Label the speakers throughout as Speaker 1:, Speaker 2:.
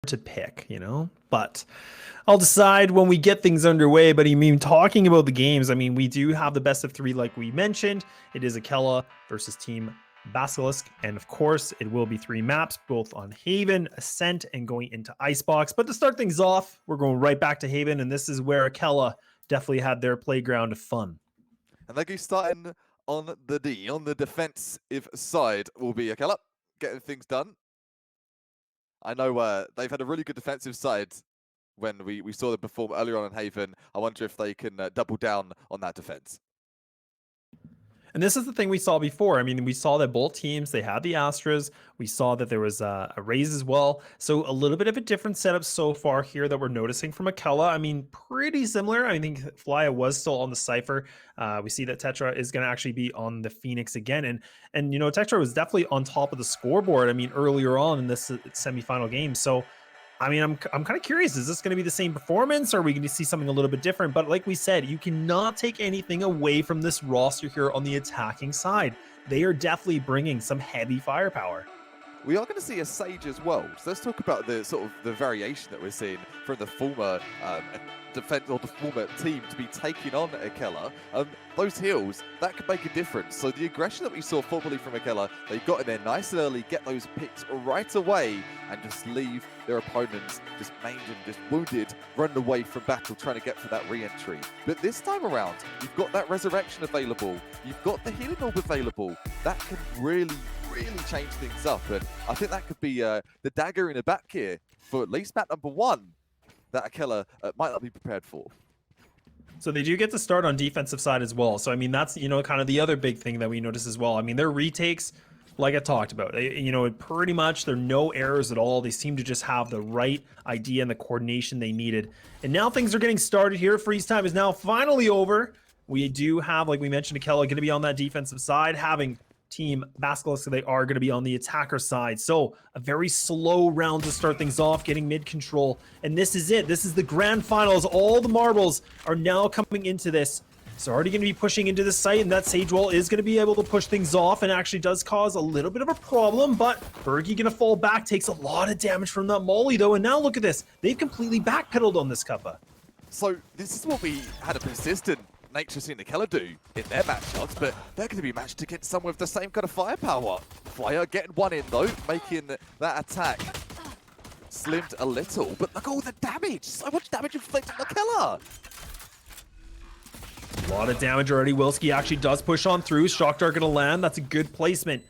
Speaker 1: to pick, you know? But I'll decide when we get things underway. But I mean, talking about the games, I mean, we do have the best of three, like we mentioned. It is Akella versus Team Basilisk. And of course, it will be three maps, both on Haven, Ascent, and going into Icebox. But to start things off, we're going right back to Haven. And this is where Akella definitely had their playground of fun.
Speaker 2: And they go starting on the defensive side will be Akella getting things done. I know they've had a really good defensive side when we saw them perform earlier on in Haven. I wonder if they can double down on that defense.
Speaker 1: And this is the thing we saw before. I mean, we saw that both teams, they had the Astras. We saw that there was a Raze as well. So a little bit of a different setup so far here that we're noticing from Akella. I mean, pretty similar. I think Flya was still on the Cypher. We see that Tetra is going to actually be on the Phoenix again. And you know, Tetra was definitely on top of the scoreboard, I mean, earlier on in this semifinal game. So I mean, I'm kind of curious. Is this going to be the same performance? Or are we going to see something a little bit different? But like we said, you cannot take anything away from this roster here on the attacking side. They are definitely bringing some heavy firepower.
Speaker 2: We are going to see a Sage as well. So let's talk about the sort of the variation that we're seeing from the former defense or the former team to be taking on Akella. Those heals, that could make a difference. So the aggression that we saw formerly from Akella, they got in there nice and early, get those picks right away, and just leave their opponents just maimed and just wounded, running away from battle, trying to get for that re-entry. But this time around, you've got that resurrection available, you've got the healing orb available. That can really change things up, and I think that could be the dagger in the back here for at least map number one that Akella might not be prepared for.
Speaker 1: So they do get to start on defensive side as well. So I mean, that's, you know, kind of the other big thing that we notice as well. I mean, their retakes, like I talked about, you know, pretty much there are no errors at all. They seem to just have the right idea and the coordination they needed. And now things are getting started here. Freeze time is now finally over. We do have, like we mentioned, Akella going to be on that defensive side, having Team Basilisk, so they are going to be on the attacker side. So a very slow round to start things off, getting mid control. And this is it. This is the grand finals. All the marbles are now coming into this. So already going to be pushing into the site, and that Sage Wall is going to be able to push things off, and actually does cause a little bit of a problem. But Bergie going to fall back, takes a lot of damage from that Molly though. And now look at this. They've completely backpedaled on this Kappa.
Speaker 2: So this is what we had a persistent nature seen Akella do in their matchups, but they're going to be matched against some with the same kind of firepower. Flyer getting one in though, making that attack slimmed a little, but look at all the damage! So much damage inflicted on Akella!
Speaker 1: A lot of damage already. Wilski actually does push on through. Shock Dart going to land. That's a good placement.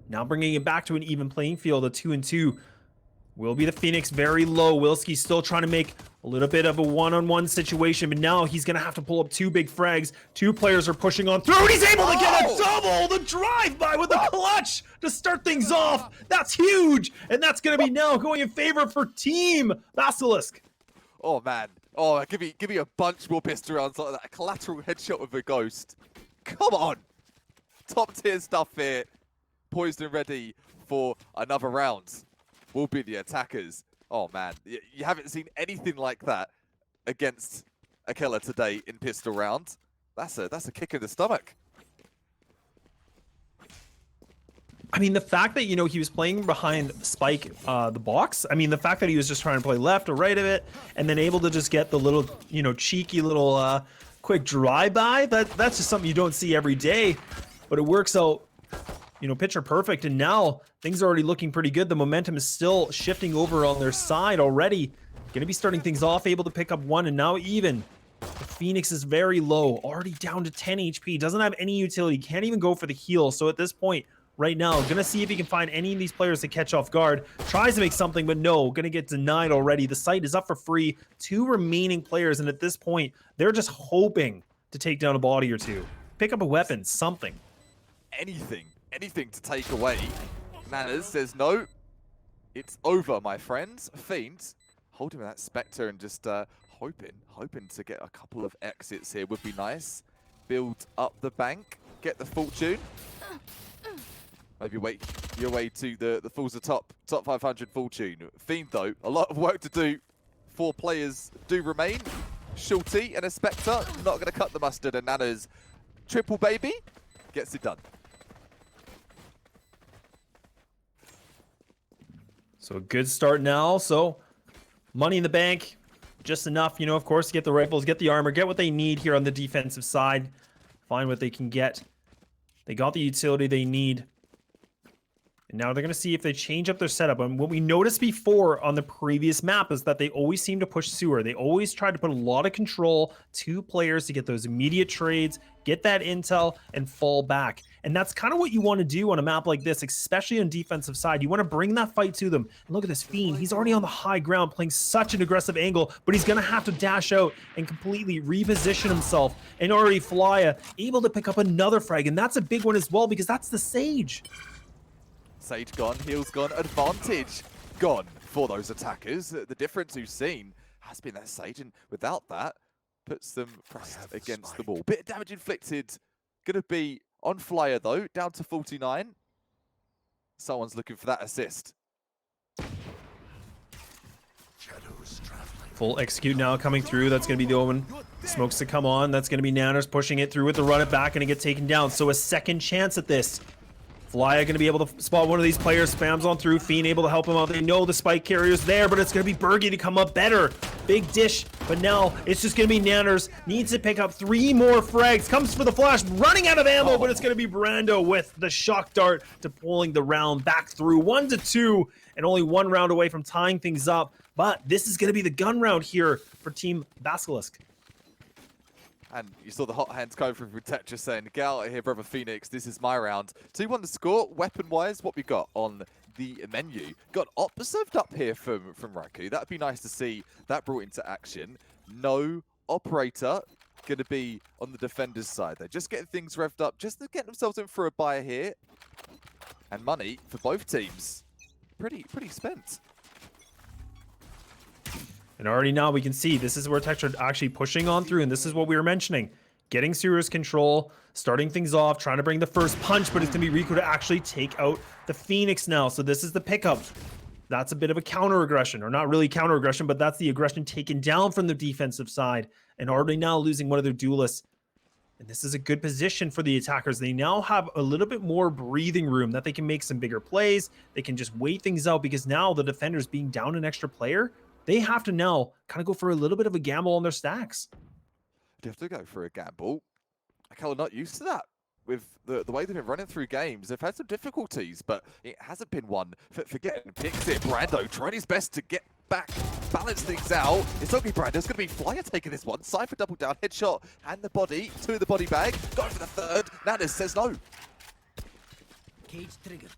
Speaker 1: Now bringing it back to an even playing field, a 2-2. Will be the Phoenix very low. Wilski still trying to make a little bit of a one-on-one situation, but now he's going to have to pull up two big frags. Two players are pushing on through, and he's able to get a double! The drive-by with a clutch to start things off. That's huge! And that's going to be now going in favor for Team Basilisk.
Speaker 2: Oh, man. Oh, give me a bunch more pistol rounds like that. A collateral headshot with a ghost. Come on! Top tier stuff here. Poised and ready for another round. Will be the attackers. Oh man, you haven't seen anything like that against Akella today in pistol round. That's a kick in the stomach.
Speaker 1: I mean, the fact that, you know, he was playing behind Spike, the box. I mean, the fact that he was just trying to play left or right of it, and then able to just get the little, you know, cheeky little quick drive-by. That's just something you don't see every day, but it works out, you know, picture perfect. And now things are already looking pretty good. The momentum is still shifting over on their side already. Going to be starting things off, able to pick up one, and now even. The Phoenix is very low, already down to 10 HP. Doesn't have any utility, can't even go for the heal. So at this point, right now, gonna see if he can find any of these players to catch off guard. Tries to make something, but no, gonna get denied already. The site is up for free. Two remaining players, and at this point, they're just hoping to take down a body or two. Pick up a weapon, something.
Speaker 2: Anything to take away. Manners says no. It's over, my friends. Fiend holding that Spectre and just hoping to get a couple of exits here would be nice. Build up the bank, get the fortune. Maybe wait your way to the Fools of top 500 fortune. Fiend though, a lot of work to do. 4 players do remain. Shorty and a Spectre, not going to cut the mustard, and Nana's triple baby gets it done.
Speaker 1: So a good start now. So Money in the bank, just enough, you know, of course, to get the rifles, get the armor, get what they need here on the defensive side. Find what they can get. They got the utility they need. And now they're going to see if they change up their setup. And what we noticed before on the previous map is that they always seem to push sewer. They always try to put a lot of control to players to get those immediate trades, get that intel, and fall back. And that's kind of what you want to do on a map like this, especially on defensive side. You want to bring that fight to them. And look at this Fiend. He's already on the high ground playing such an aggressive angle, but he's going to have to dash out and completely reposition himself. And already Flya able to pick up another frag. And that's a big one as well because that's the Sage.
Speaker 2: Sage gone, heals gone, advantage gone for those attackers. The difference we've seen has been that Sage, and without that, puts them pressed against the wall. Bit of damage inflicted. Gonna be on Flyer though, down to 49. Someone's looking for that assist.
Speaker 1: Full execute now coming through. That's going to be the Omen. Smokes to come on. That's going to be Nanners pushing it through with the run it back and it get taken down. So a second chance at this. Flya going to be able to spot one of these players, spams on through. Fiend able to help him out. They know the spike carrier's there, but it's going to be Bergie to come up better. Big dish, but now it's just going to be Nanners. Needs to pick up 3 more frags. Comes for the flash, running out of ammo, but it's going to be Brando with the shock dart to pulling the round back through. 1-2, and only 1 round away from tying things up. But this is going to be the gun round here for Team Basilisk.
Speaker 2: And you saw the hot hands coming from Tetris saying, get out of here, brother Phoenix, this is my round. 2-1 the score. Weapon-wise, what we got on the menu? Got Observed up here from Raku. That'd be nice to see that brought into action. No Operator going to be on the defender's side. They're just getting things revved up, just to get themselves in for a buy here. And money for both teams. Pretty spent.
Speaker 1: And already now we can see this is where Tetra are actually pushing on through, and this is what we were mentioning. Getting serious control, starting things off, trying to bring the first punch, but it's going to be Rico to actually take out the Phoenix now. So this is the pickup. That's a bit of a counter aggression, or not really counter aggression, but that's the aggression taken down from the defensive side. And already now losing one of their duelists. And this is a good position for the attackers. They now have a little bit more breathing room that they can make some bigger plays. They can just wait things out because now the defenders being down an extra player, they have to now kind of go for a little bit of a gamble on their stacks.
Speaker 2: They have to go for a gamble. Akella not used to that. With the way they've been running through games, they've had some difficulties, but it hasn't been one for getting picks it. Brando trying his best to get back, balance things out. It's not going to be Brando, it's going to be Flyer taking this one. Cypher double down, headshot, and the body, 2 in the body bag. Going for the 3rd. Nanners says no.
Speaker 3: Cage triggered.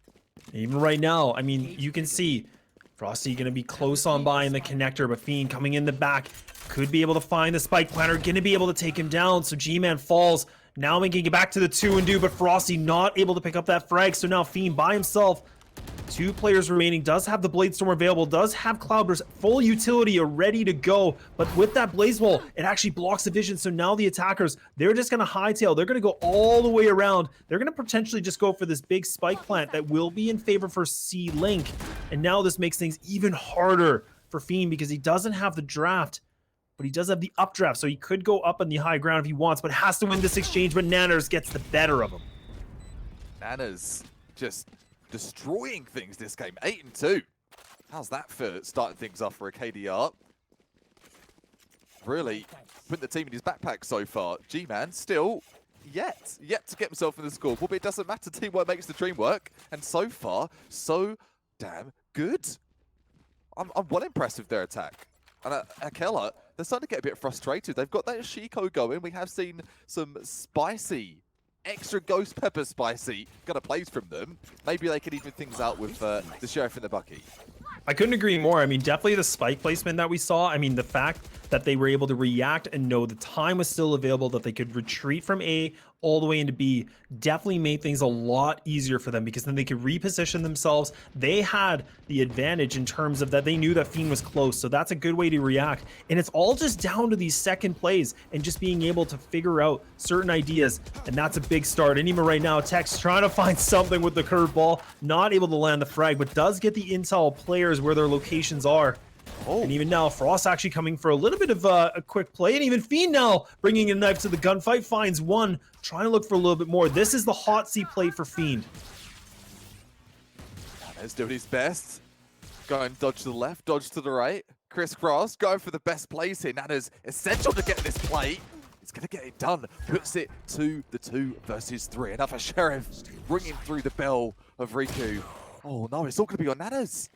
Speaker 1: Even right now, I mean, you can see Frosty going to be close on by in the connector, but Fiend coming in the back. Could be able to find the spike planter, going to be able to take him down. So G-Man falls, now making it back to the 2 and do, but Frosty not able to pick up that frag. So now Fiend by himself. 2 players remaining, does have the Bladestorm available, does have Cloudburst, full utility ready to go, but with that Blaze Wall, it actually blocks the vision. So now the attackers, they're just going to hightail, they're going to go all the way around, they're going to potentially just go for this big spike plant that will be in favor for C-Link, and now this makes things even harder for Fiend because he doesn't have the draft, but he does have the updraft, so he could go up on the high ground if he wants, but has to win this exchange, but Nanners gets the better of him.
Speaker 2: Nanners just destroying things this game, 8-2. How's that for starting things off for a KDR? Really putting the team in his backpack so far. G-Man still yet to get himself in the scoreboard, but it doesn't matter. Teamwork makes the dream work, and so far, so damn good. I'm well impressed with their attack. And Akella, they're starting to get a bit frustrated. They've got that Shiko going. We have seen some spicy, extra ghost pepper spicy kind of plays from them. Maybe they could even things out with the Sheriff in the Bucky.
Speaker 1: I couldn't agree more. I mean, definitely the spike placement that we saw. I mean, the fact that they were able to react and know the time was still available, that they could retreat from A all the way into B, definitely made things a lot easier for them because then they could reposition themselves. They had the advantage in terms of that they knew that Fiend was close, so that's a good way to react. And it's all just down to these second plays and just being able to figure out certain ideas, and that's a big start. And even right now, Tex trying to find something with the curveball, not able to land the frag, but does get the intel players where their locations are. Oh. And even now, Frost actually coming for a little bit of a quick play, and even Fiend now bringing a knife to the gunfight, finds one, trying to look for a little bit more. This is the hot seat play for Fiend.
Speaker 2: He's doing his best. Going dodge to the left, dodge to the right. crisscross, going for the best plays here. Nana's essential to get this play. He's going to get it done. Puts it to the 2 versus 3. Another Sheriff ringing through the bell of Riku. Oh no, it's all going to be on Nanas.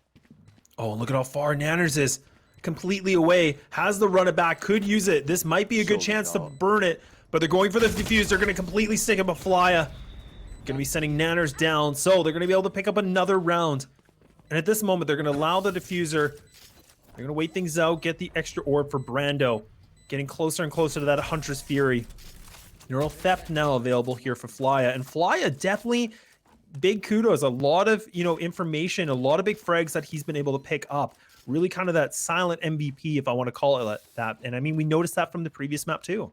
Speaker 1: Oh, look at how far Nanners is. Completely away. Has the run it back. Could use it. This might be a good chance to burn it. But they're going for the defuse. They're going to completely stick up a Flya. Going to be sending Nanners down. So they're going to be able to pick up another round. And at this moment, they're going to allow the diffuser. They're going to wait things out. Get the extra orb for Brando. Getting closer and closer to that Huntress Fury. Neural Theft now available here for Flya. And Flya definitely big kudos. A lot of, information, a lot of big frags that he's been able to pick up. Really kind of that silent MVP, if I want to call it that. And I mean, we noticed that from the previous map too.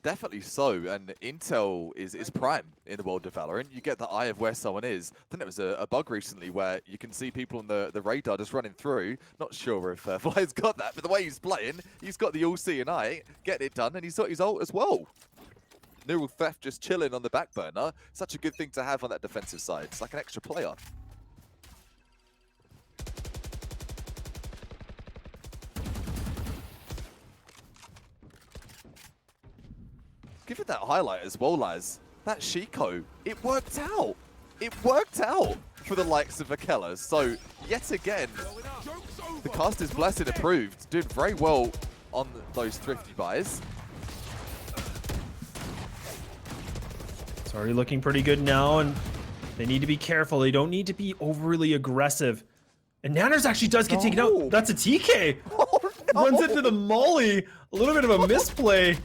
Speaker 2: Definitely so, and intel is prime in the world of Valorant. You get the eye of where someone is. I think there was a bug recently where you can see people on the radar just running through. Not sure if Fly's got that, but the way he's playing, he's got the all-seeing eye, getting it done, and he's got his ult as well. Neural Theft just chilling on the back burner. Such a good thing to have on that defensive side. It's like an extra player. Give it that highlight as well, Laz. That Shiko, it worked out. It worked out for the likes of Akella. So, yet again, the caster's blessing approved. Doing very well on those thrifty buys.
Speaker 1: It's already looking pretty good now, and they need to be careful. They don't need to be overly aggressive. And Nanners actually does get taken out. That's a TK.
Speaker 2: Oh, no.
Speaker 1: Runs into the molly. A little bit of a misplay.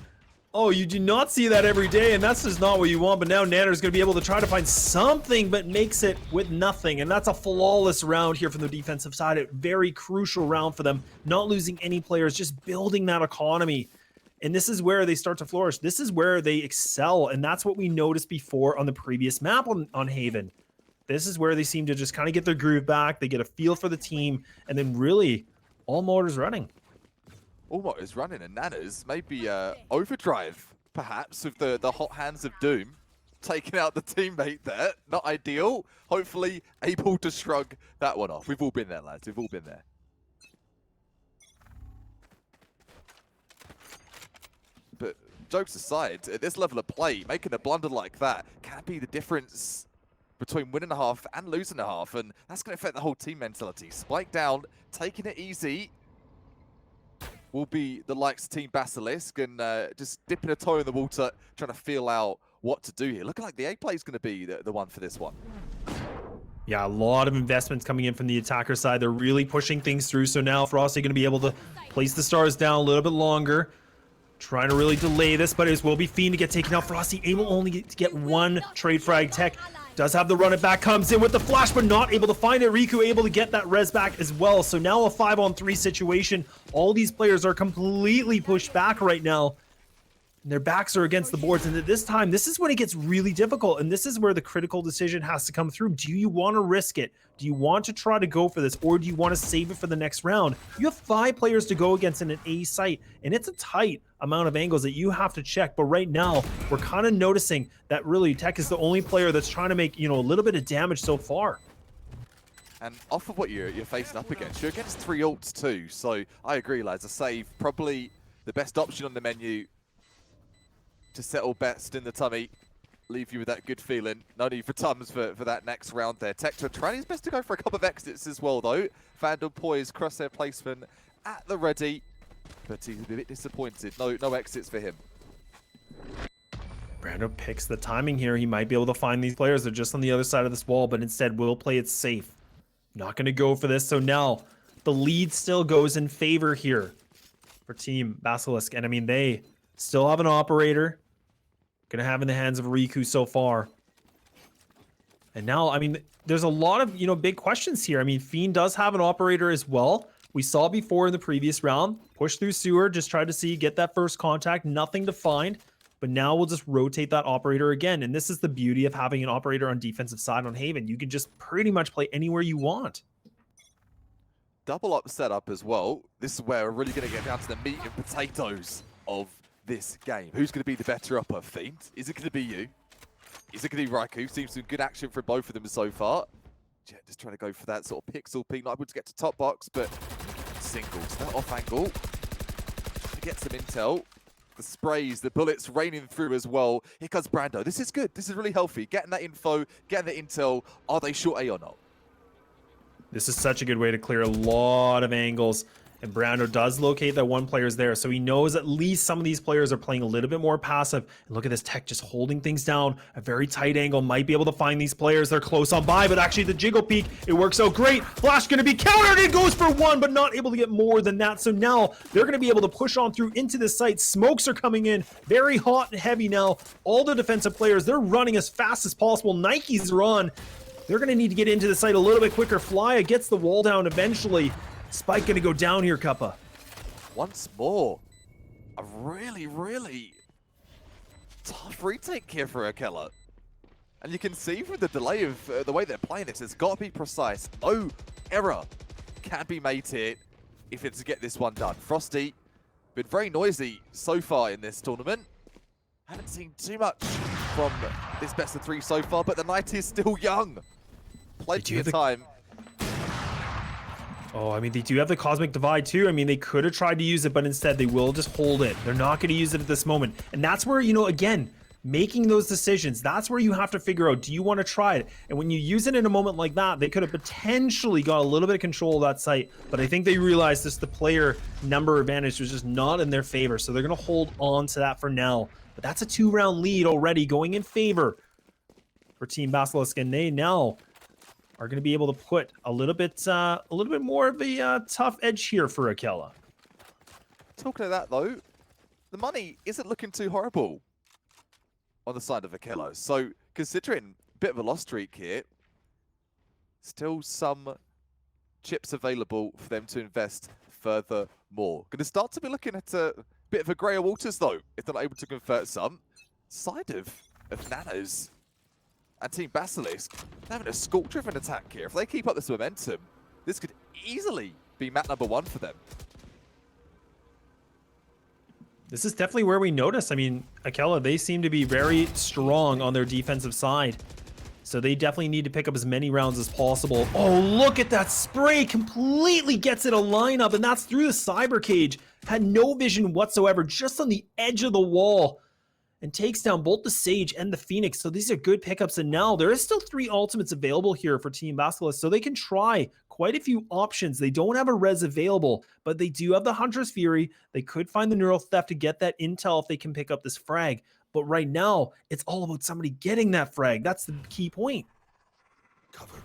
Speaker 1: Oh, you do not see that every day, and that's just not what you want. But now Nanner's going to be able to try to find something, but makes it with nothing. And that's a flawless round here from the defensive side. A very crucial round for them. Not losing any players, just building that economy. And this is where they start to flourish. This is where they excel, and that's what we noticed before on the previous map on Haven. This is where they seem to just kind of get their groove back. They get a feel for the team, and then really, all motors running.
Speaker 2: Almost is running, and Nanas maybe overdrive, perhaps, with the hot hands of doom. Taking out the teammate there. Not ideal. Hopefully able to shrug that one off. We've all been there, lads. We've all been there. But jokes aside, at this level of play, making a blunder like that can be the difference between winning a half and losing a half, and that's going to affect the whole team mentality. Spike down, taking it easy, will be the likes of Team Basilisk, and just dipping a toe in the water, trying to feel out what to do here. Looking like the A play is going to be the one for this one.
Speaker 1: Yeah, a lot of investments coming in from the attacker side. They're really pushing things through. So now Frosty going to be able to place the stars down a little bit longer. Trying to really delay this, but it will be Fiend to get taken out. Frosty able only to get one trade frag tech. Does have the run it back, comes in with the flash, but not able to find it. Riku able to get that res back as well. So now a 5-on-3 situation. All these players are completely pushed back right now. Their backs are against the boards, and at this time, this is when it gets really difficult, and this is where the critical decision has to come through. Do you want to risk it? Do you want to try to go for this, or do you want to save it for the next round? You have 5 players to go against in an A site, and it's a tight amount of angles that you have to check. But right now, we're kind of noticing that really Tech is the only player that's trying to make, a little bit of damage so far.
Speaker 2: And off of what you're facing up against, you're against 3 ults too. So I agree, lads. A save, probably the best option on the menu to settle best in the tummy, leave you with that good feeling. No need for Tums for that next round there. Tector trying his best to go for a couple of exits as well, though. Vandal poised, crosshair placement at the ready, but he's a bit disappointed. No exits for him.
Speaker 1: Brando picks the timing here. He might be able to find these players. They're just on the other side of this wall, but instead will play it safe. Not going to go for this. So now the lead still goes in favor here for Team Basilisk. And I mean, they still have an operator. Gonna have in the hands of Riku so far. And now, I mean, there's a lot of, big questions here. I mean, Fiend does have an operator as well. We saw before in the previous round. Push through sewer, just try to get that first contact. Nothing to find. But now we'll just rotate that operator again. And this is the beauty of having an operator on defensive side on Haven. You can just pretty much play anywhere you want.
Speaker 2: Double up setup as well. This is where we're really going to get down to the meat and potatoes of this game. Who's going to be the better upper, Fiend? Is it going to be you? Is it going to be Riku? Seems some good action from both of them so far. Jet just trying to go for that sort of pixel ping, not able to get to top box, but single. So that off angle. To get some intel. The sprays, the bullets raining through as well. Here comes Brando. This is good. This is really healthy. Getting that info, getting the intel. Are they short A or not?
Speaker 1: This is such a good way to clear a lot of angles. And Brando does locate that one player's there, so he knows at least some of these players are playing a little bit more passive. And look at this tech just holding things down. A very tight angle, might be able to find these players. They're close on by, but actually the jiggle peek, it works out great. Flash gonna be countered, it goes for one, but not able to get more than that. So now they're gonna be able to push on through into this site. Smokes are coming in, very hot and heavy now. All the defensive players, they're running as fast as possible. Nikes are on. They're gonna need to get into the site a little bit quicker. Flya gets the wall down eventually. Spike gonna go down here, Cuppa.
Speaker 2: Once more, a really, really tough retake here for Akella. And you can see from the delay of the way they're playing this, it's got to be precise. No error can be made here if it's to get this one done. Frosty, been very noisy so far in this tournament. Haven't seen too much from this best of 3 so far, but the night is still young. Plenty of time.
Speaker 1: Oh, I mean, they do have the Cosmic Divide too. I mean, they could have tried to use it, but instead they will just hold it. They're not going to use it at this moment. And that's where, you know, again, making those decisions, that's where you have to figure out, do you want to try it? And when you use it in a moment like that, they could have potentially got a little bit of control of that site. But I think they realized this, the player number advantage was just not in their favor. So they're going to hold on to that for now. But that's a 2-round lead already going in favor for Team Basilisk. And they now are going to be able to put a little bit more of a tough edge here for Akella.
Speaker 2: Talking of that though, the money isn't looking too horrible on the side of Akella. So considering a bit of a loss streak here, still some chips available for them to invest further more. Going to start to be looking at a bit of a grayer waters though, if they're not able to convert some. Side of Nanos and Team Basilisk, they're having a sculk-driven attack here. If they keep up this momentum, this could easily be map number 1 for them.
Speaker 1: This is definitely where we notice. I mean, Akella, they seem to be very strong on their defensive side. So they definitely need to pick up as many rounds as possible. Oh, look at that spray. Completely gets it a lineup, and that's through the cyber cage. Had no vision whatsoever, just on the edge of the wall. And takes down both the Sage and the Phoenix. So these are good pickups. And now there is still 3 ultimates available here for Team Basilisk. So they can try quite a few options. They don't have a res available, but they do have the Hunter's Fury. They could find the Neural Theft to get that intel if they can pick up this frag. But right now, it's all about somebody getting that frag. That's the key point.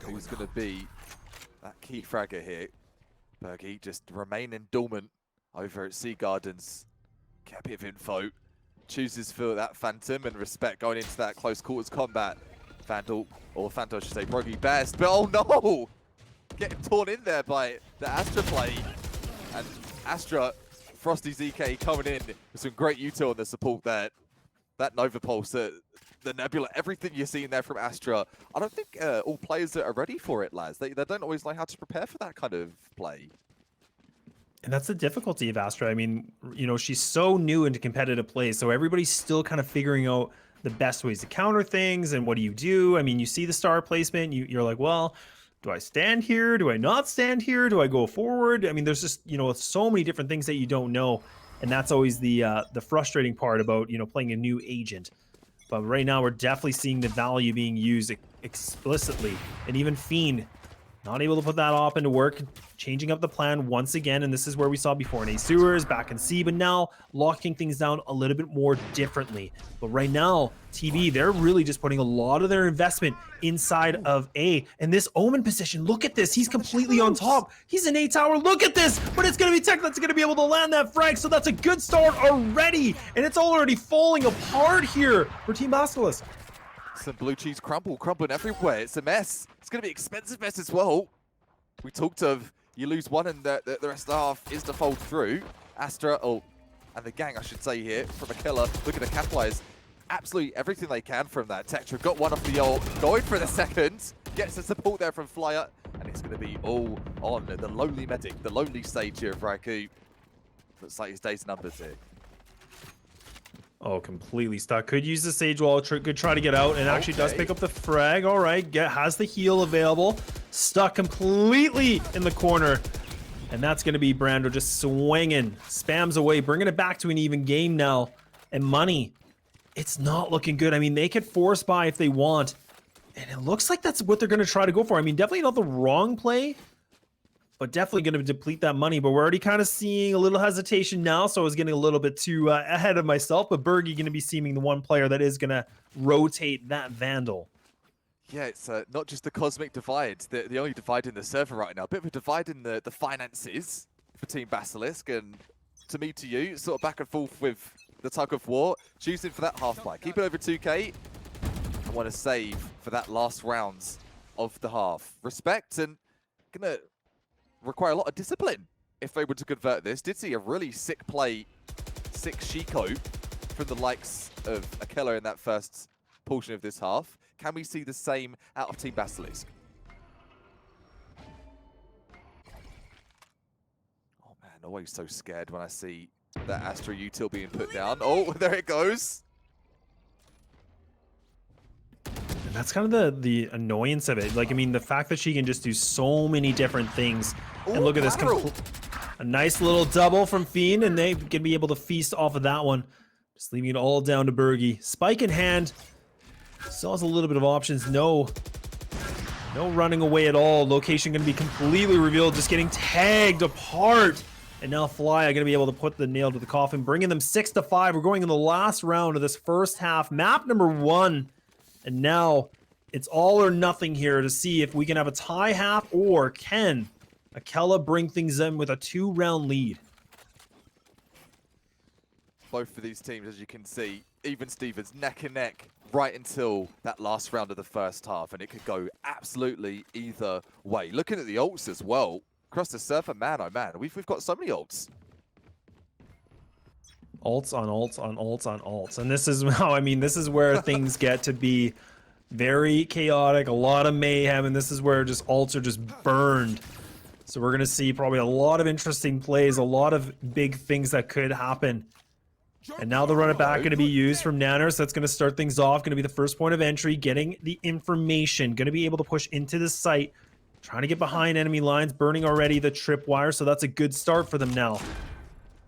Speaker 2: Who's going to be that key fragger here? Bergie just remaining dormant over at Sea Gardens. Get a bit of info. Chooses for that Phantom and respect going into that close quarters combat. Vandal, or Phantom I should say, Brogy best, but oh no! Getting torn in there by the Astra play. And Astra, Frosty ZK coming in with some great util on the support there. That Nova Pulse, the Nebula, everything you're seeing there from Astra. I don't think all players are ready for it, lads. They don't always know how to prepare for that kind of play.
Speaker 1: And that's the difficulty of Astra. I mean, you know, she's so new into competitive play, so everybody's still kind of figuring out the best ways to counter things and what do you do? I mean, you see the star placement, you're like, well, do I stand here? Do I not stand here? Do I go forward? I mean, there's just, you know, so many different things that you don't know. And that's always the frustrating part about, you know, playing a new agent. But right now, we're definitely seeing the value being used explicitly. And even Fiend, not able to put that op into work, changing up the plan once again. And this is where we saw before in A Sewers, back in C, but now locking things down a little bit more differently. But right now, TV, they're really just putting a lot of their investment inside of A. And this Omen position, look at this. He's completely on top. He's an A tower. Look at this. But it's going to be Tech that's going to be able to land that frag. So that's a good start already. And it's already falling apart here for Team Basilisk.
Speaker 2: Some blue cheese crumbling everywhere. It's a mess. It's going to be expensive mess as well. We talked of you lose one and the rest of the half is to fold through. Astra, and the gang, I should say here, from Akella, looking to capitalize absolutely everything they can from that. Tetra got one off the ult, going for the second, gets the support there from Flyer, and it's going to be all on the lonely medic, the lonely stage here of Raikou. Looks like his day's numbers here.
Speaker 1: Oh, completely stuck. Could use the Sage Wall, could try to get out, and actually does pick up the frag. All right, has the heal available. Stuck completely in the corner. And that's going to be Brando just swinging, spams away, bringing it back to an even game now. And money, it's not looking good. I mean, they could force buy if they want. And it looks like that's what they're going to try to go for. I mean, definitely not the wrong play, but definitely going to deplete that money. But we're already kind of seeing a little hesitation now, so I was getting a little bit too ahead of myself. But Bergie going to be seeming the one player that is going to rotate that Vandal.
Speaker 2: Yeah, it's not just the cosmic divide, the only divide in the server right now. A bit of a divide in the finances for Team Basilisk, and to me, to you, sort of back and forth with the tug of war. Choosing for that half buy. Keep it over 2k. I want to save for that last rounds of the half. Respect, and gonna require a lot of discipline if they were to convert this. Did see a really sick play, sick Shiko from the likes of Akella in that first portion of this half. Can we see the same out of Team Basilisk? Oh man, always so scared when I see that Astra util being put down. Oh, there it goes.
Speaker 1: And that's kind of the annoyance of it. Like, I mean, the fact that she can just do so many different things. And look at this, a nice little double from Fiend, and they can be able to feast off of that one. Just leaving it all down to Bergie. Spike in hand. Still has a little bit of options. No running away at all. Location going to be completely revealed. Just getting tagged apart. And now Fly are going to be able to put the nail to the coffin, bringing them 6-5. We're going in the last round of this first half. Map number 1. And now it's all or nothing here to see if we can have a tie half, or can Akella bring things in with a 2-round lead.
Speaker 2: Both of these teams, as you can see, even Stevens neck and neck right until that last round of the first half, and it could go absolutely either way. Looking at the ults as well across the server, man, oh man, we've got so many ults.
Speaker 1: Ults on ults on ults on ults, and this is how, I mean, this is where things get to be very chaotic, a lot of mayhem, and this is where just ults are just burned. So we're gonna see probably a lot of interesting plays, a lot of big things that could happen. And now the run it back going to be used from Nanners. That's going to start things off. Going to be the first point of entry. Getting the information. Going to be able to push into the site. Trying to get behind enemy lines. Burning already the tripwire. So that's a good start for them now.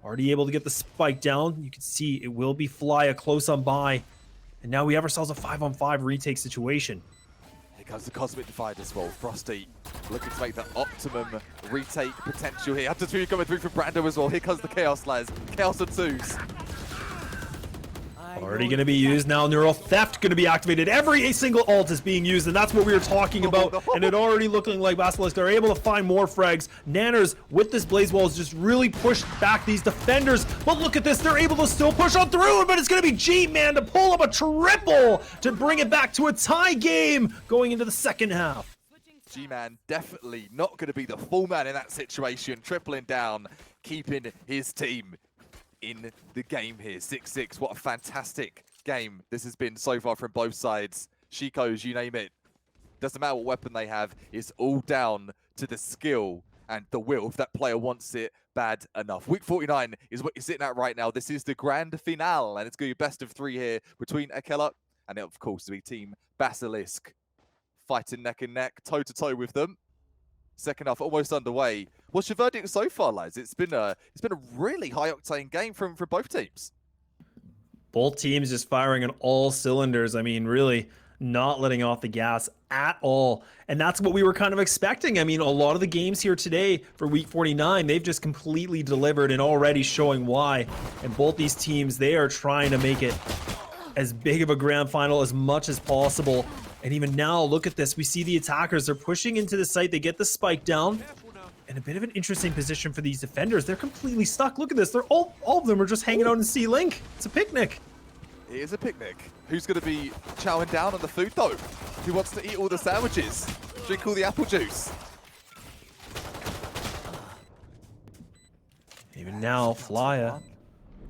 Speaker 1: Already able to get the spike down. You can see it will be Flya close on by. And now we have ourselves a 5-on-5 retake situation.
Speaker 2: Here comes the Cosmic Divide as well. Frosty looking to make the optimum retake potential here. After 2 coming through from Brando as well. Here comes the Chaos Lads. Chaos on 2s.
Speaker 1: Already going to be used now. Neural Theft going to be activated. Every single ult is being used, and that's what we were talking about. No. And it already looking like Basilisk are able to find more frags. Nanners with this Blaze Wall has just really pushed back these defenders. But look at this, they're able to still push on through, but it's going to be G-Man to pull up a triple to bring it back to a tie game going into the second half.
Speaker 2: G-Man definitely not going to be the full man in that situation, tripling down, keeping his team in the game here. 6-6. What a fantastic game this has been so far from both sides. Shikos, you name it. Doesn't matter what weapon they have. It's all down to the skill and the will if that player wants it bad enough. Week 49 is what you're sitting at right now. This is the grand finale, and it's going to be best of 3 here between Akella and, of course, the team Basilisk. Fighting neck and neck, toe-to-toe with them. Second half almost underway. What's your verdict so far, lads? It's been a really high octane game from both teams.
Speaker 1: Both teams just firing on all cylinders. I mean, really not letting off the gas at all. And that's what we were kind of expecting. I mean, a lot of the games here today for week 49, they've just completely delivered and already showing why. And both these teams, they are trying to make it as big of a grand final as much as possible. And even now, look at this. We see the attackers. They're pushing into the site. They get the spike down. And a bit of an interesting position for these defenders. They're completely stuck. Look at this. They're all of them are just hanging out in C-Link. It's a picnic.
Speaker 2: It is a picnic. Who's going to be chowing down on the food, though? Who wants to eat all the sandwiches? Drink all the apple juice?
Speaker 1: Even now, Flya.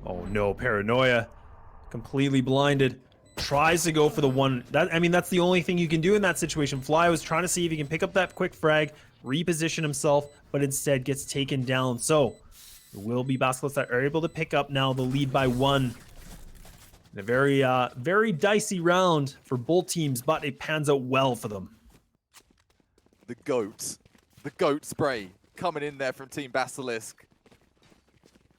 Speaker 1: Oh no, Paranoia. Completely blinded. Tries to go for the one. I mean, that's the only thing you can do in that situation. Flya was trying to see if he can pick up that quick frag, reposition himself, but instead gets taken down. So, it will be Basilisk that are able to pick up now the lead by 1. In a very dicey round for both teams, but it pans out well for them.
Speaker 2: The goat spray coming in there from Team Basilisk.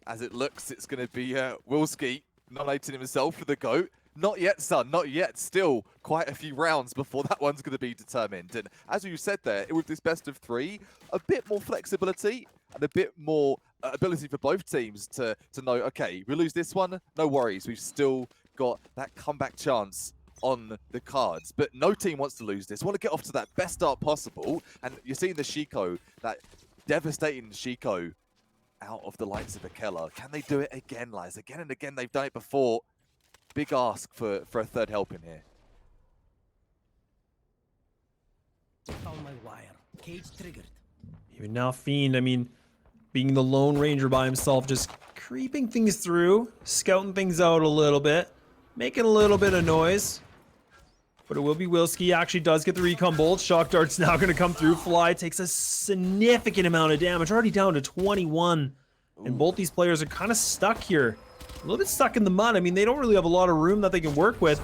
Speaker 2: As it looks, it's going to be Wilski nominating himself for the GOAT. Not yet, son, not yet. Still quite a few rounds before that one's going to be determined. And as you said there, with this best of 3, a bit more flexibility and a bit more ability for both teams to know, okay, we lose this one, no worries. We've still got that comeback chance on the cards. But no team wants to lose this. Want to get off to that best start possible. And you're seeing the Shiko, that devastating Shiko out of the likes of Akella. Can they do it again, Liz? Again and again, they've done it before. Big ask for a third help in here.
Speaker 3: Found my wire. Cage triggered.
Speaker 1: Even now, Fiend, I mean, being the Lone Ranger by himself, just creeping things through, scouting things out a little bit, making a little bit of noise. But it will be Wilski. Actually does get the recon bolt. Shock Dart's now going to come through. Fly takes a significant amount of damage. Already down to 21. And both these players are kind of stuck here. A little bit stuck in the mud. I mean, they don't really have a lot of room that they can work with.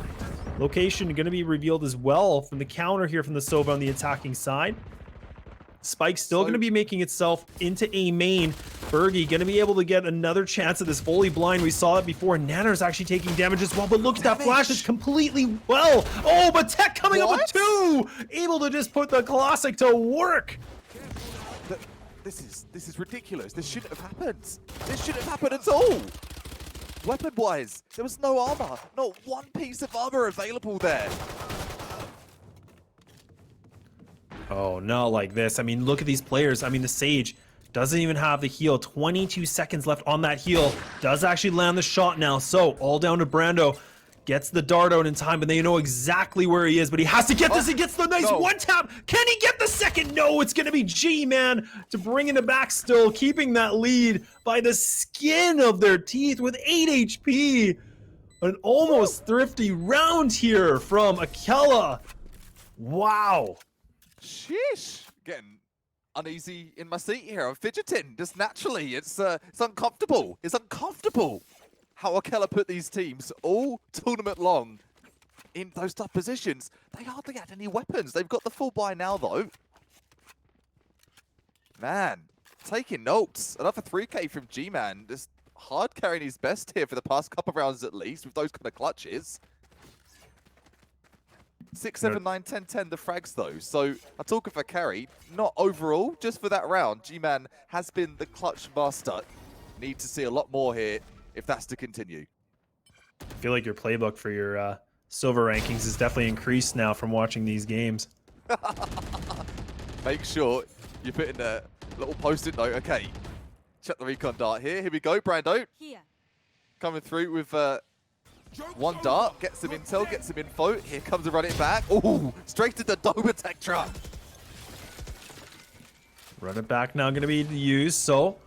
Speaker 1: Location going to be revealed as well from the counter here from the Sova on the attacking side. Spike still going to be making itself into A main. Fergie going to be able to get another chance at this fully blind. We saw that before. Nanner's actually taking damage as well, but look at that flash. It's completely well. Oh, but Tech coming up with 2. Able to just put the classic to work.
Speaker 2: This is ridiculous. This shouldn't have happened. This shouldn't have happened at all. Weapon-wise, there was no armor. Not one piece of armor available there.
Speaker 1: Oh, not like this. I mean, look at these players. I mean, the Sage doesn't even have the heal. 22 seconds left on that heal. Does actually land the shot now. So, all down to Brando. Gets the dart out in time, but they know exactly where he is. But he has to get this. He gets the nice one tap. Can he get the second? No, it's going to be G-Man to bring it back still, keeping that lead by the skin of their teeth with 8 HP. An almost thrifty round here from Akella. Wow.
Speaker 2: Sheesh. Getting uneasy in my seat here. I'm fidgeting just naturally. It's uncomfortable. It's uncomfortable how Akella put these teams all tournament long in those tough positions. They hardly had any weapons. They've got the full buy now, though. Man, taking notes. Another 3K from G-Man. Just hard carrying his best here for the past couple of rounds at least with those kind of clutches. 6, 7, 9, 10, 10 the frags though. So I'm talking for carry, not overall, just for that round. G-Man has been the clutch master. Need to see a lot more here if that's to continue.
Speaker 1: I feel like your playbook for your silver rankings is definitely increased now from watching these games.
Speaker 2: Make sure you put in a little post-it note. Okay, check the recon dart here. Here we go, Brando.
Speaker 4: Here.
Speaker 2: Coming through with one dart, gets some intel, gets some info. Here comes the run it back. Ooh, straight to the Dober tech trap.
Speaker 1: Run it back now going to be used, so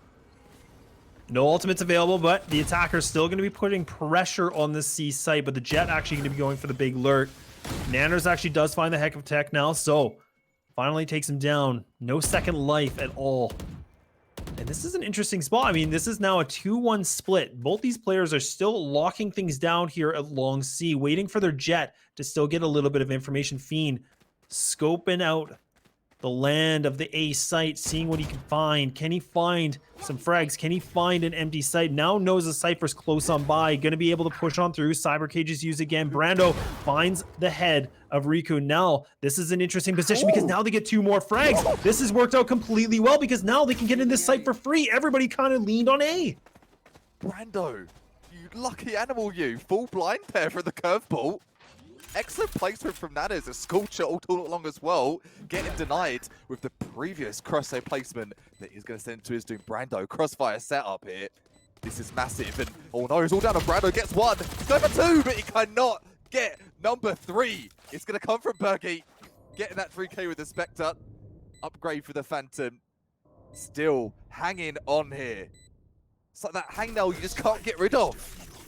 Speaker 1: no ultimates available, but the attacker's still going to be putting pressure on the C site, but the Jet actually going to be going for the big lurk. Nanners actually does find the heck of tech now, so finally takes him down. No second life at all. And this is an interesting spot. I mean, this is now a 2-1 split. Both these players are still locking things down here at Long C, waiting for their Jet to still get a little bit of information. Fiend scoping out the land of the A site, seeing what he can find. Can he find some frags? Can he find an empty site? Now knows the Cypher's close on by. Going to be able to push on through. Cyber Cage is used again. Brando finds the head of Riku. Now, this is an interesting position because now they get 2 more frags. This has worked out completely well because now they can get in this site for free. Everybody kind of leaned on A.
Speaker 2: Brando, you lucky animal, you. Full blind there for the curveball. Excellent placement from Nanas, a Scorcher all along as well. Getting denied with the previous crosshair placement that he's going to send to his doom. Brando, crossfire setup here. This is massive, and oh no, it's all down to Brando. Gets 1, he's going for 2, but he cannot get number 3. It's going to come from Bergie. Getting that 3K with the Spectre. Upgrade for the Phantom. Still hanging on here. It's like that hangnail you just can't get rid of.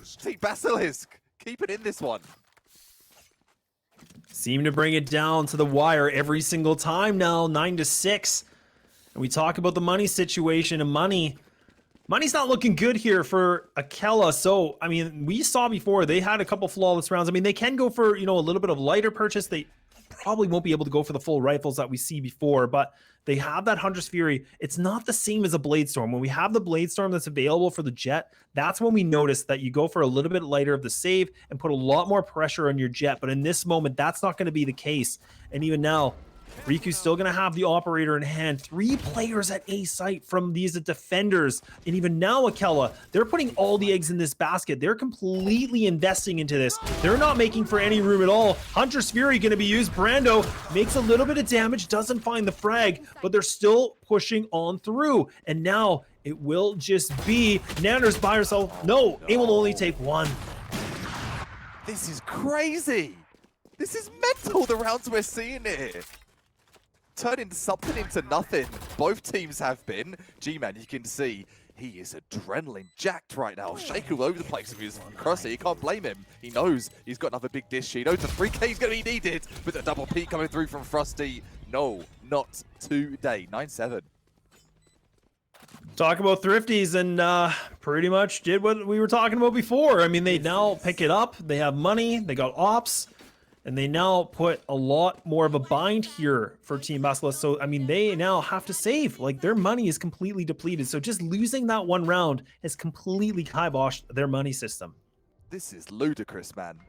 Speaker 2: See, Basilisk, keep it in this one.
Speaker 1: Seem to bring it down to the wire every single time now, 9-6. And we talk about the money situation, and money's not looking good here for Akella. So, I mean, we saw before they had a couple flawless rounds. I mean, they can go for, you know, a little bit of lighter purchase. They probably won't be able to go for the full rifles that we see before, but they have that Hunter's Fury. It's not the same as a Blade Storm. When we have the Blade Storm that's available for the Jet, that's when we notice that you go for a little bit lighter of the save and put a lot more pressure on your Jet. But in this moment, that's not going to be the case. And even now, Riku's still going to have the operator in hand. 3 players at A site from these defenders. And even now, Akella, they're putting all the eggs in this basket. They're completely investing into this. They're not making for any room at all. Hunter's Fury going to be used. Brando makes a little bit of damage, doesn't find the frag, but they're still pushing on through. And now it will just be Nanners by herself. No, it will only take 1.
Speaker 2: This is crazy. This is mental, the rounds we're seeing here. Turning something into nothing. Both teams have been. G-Man, you can see he is adrenaline jacked right now. Shaking all over the place with his crosser. You can't blame him. He knows he's got another big dish. He knows the 3K is going to be needed. With a double peak coming through from Frosty. No, not today. 9-7.
Speaker 1: Talk about Thrifties and pretty much did what we were talking about before. I mean, they now pick it up. They have money. They got ops. And they now put a lot more of a bind here for Team Basilisk. So, I mean, they now have to save. Like, their money is completely depleted. So just losing that 1 round has completely kiboshed their money system.
Speaker 2: This is ludicrous, man.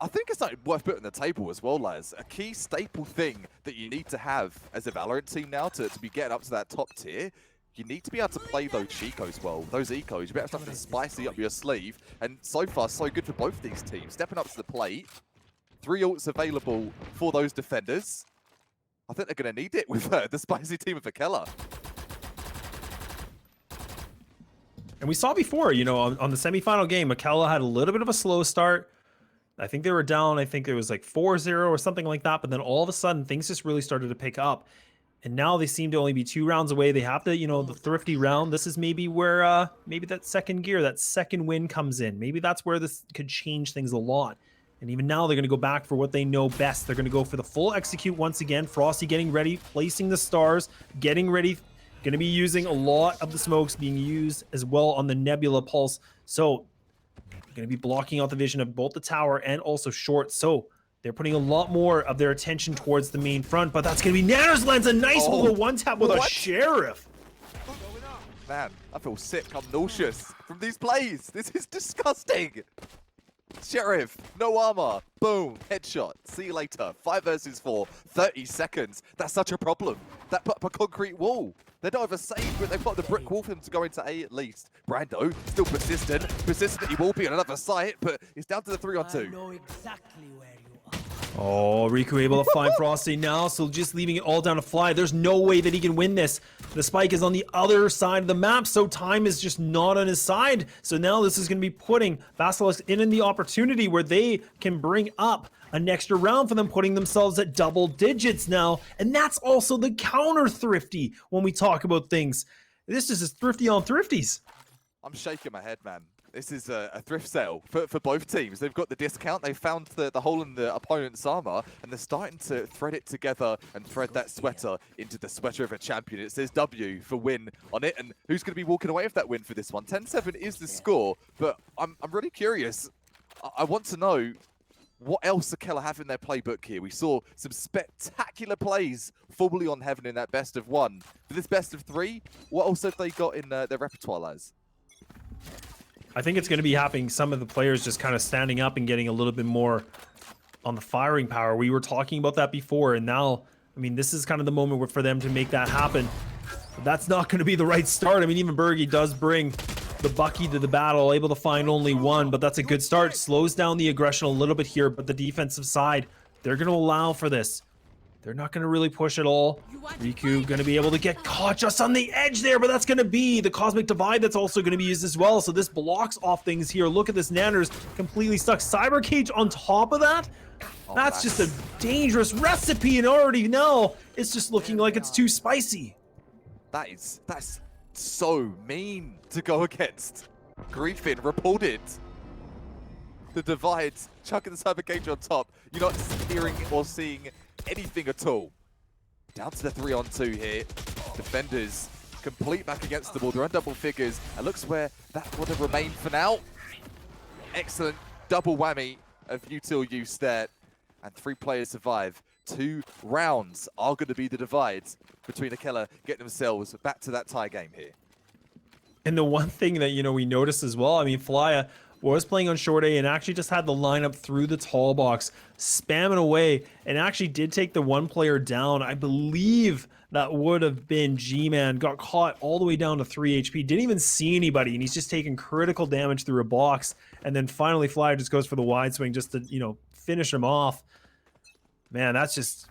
Speaker 2: I think it's like worth putting on the table as well, Laz. A key staple thing that you need to have as a Valorant team now to be getting up to that top tier. You need to be able to play those Chicos well, those Ecos. You better have something spicy up your sleeve. And so far, so good for both these teams. Stepping up to the plate. 3 ults available for those defenders. I think they're going to need it with the spicy team of Akella.
Speaker 1: And we saw before, you know, on the semifinal game, Akella had a little bit of a slow start. I think they were down, I think it was like 4-0 or something like that. But then all of a sudden, things just really started to pick up. And now they seem to only be 2 rounds away. They have the, you know, the thrifty round. This is maybe where, maybe that second gear, that second win comes in. Maybe that's where this could change things a lot. And even now, they're going to go back for what they know best. They're going to go for the full execute once again. Frosty getting ready, placing the stars, getting ready. Going to be using a lot of the smokes being used as well on the Nebula Pulse. So, going to be blocking out the vision of both the tower and also short. So, they're putting a lot more of their attention towards the main front. But that's going to be Nanner's lands a nice little one-tap with a Sheriff.
Speaker 2: Man, I feel sick. I'm nauseous from these plays. This is disgusting. Sheriff, no armor, boom, headshot, see you later, 5 versus 4, 30 seconds, that's such a problem. That put up a concrete wall. They don't have a save, but they've got the brick wall for him to go into A at least. Brando, still persistent that he will be on another site, but he's down to the 3-on-2.
Speaker 3: I know exactly where you are.
Speaker 1: Oh, Riku able to find Frosty now, so just leaving it all down to Fly. There's no way that he can win this. The spike is on the other side of the map, so time is just not on his side. So now this is going to be putting Basilisk in the opportunity where they can bring up an extra round for them, putting themselves at double digits now. And that's also the counter thrifty when we talk about things. This is just thrifty on thrifties.
Speaker 2: I'm shaking my head, man. This is a thrift sale for both teams. They've got the discount. They found the hole in the opponent's armor, and they're starting to thread it together and thread that sweater into the sweater of a champion. It says W for win on it, and who's going to be walking away with that win for this one? 10-7 is the score, but I'm really curious. I want to know what else Akella have in their playbook here. We saw some spectacular plays fully on Heaven in that best of 1. For this best of 3, what else have they got in their repertoire, Laz?
Speaker 1: I think it's going to be having some of the players just kind of standing up and getting a little bit more on the firing power. We were talking about that before, and now, I mean, this is kind of the moment for them to make that happen. But that's not going to be the right start. I mean, even Bergie does bring the Bucky to the battle, able to find only 1, but that's a good start. Slows down the aggression a little bit here, but the defensive side, they're going to allow for this. They're not going to really push at all. Riku going to be able to get caught just on the edge there, but that's going to be the Cosmic Divide that's also going to be used as well. So this blocks off things here. Look at this, Nanners completely stuck. Cyber Cage on top of that? That's just a dangerous recipe, and already now it's just looking like it's too spicy.
Speaker 2: That's so mean to go against. Griffin reported. The Divide, chucking the Cyber Cage on top. You're not hearing or seeing anything at all. Down to the 3-on-2 here. Defenders complete back against the wall. They're on double figures. And looks where that would have remained for now. Excellent double whammy of util use there. And 3 players survive. 2 rounds are going to be the divide between Akella getting themselves back to that tie game here.
Speaker 1: And the one thing that, you know, we noticed as well, I mean, Flya was playing on short A and actually just had the lineup through the tall box, spamming away, and actually did take the one player down. I believe that would have been G-Man, got caught all the way down to 3 HP, didn't even see anybody, and he's just taking critical damage through a box. And then finally Flya just goes for the wide swing just to, you know, finish him off. Man, that's just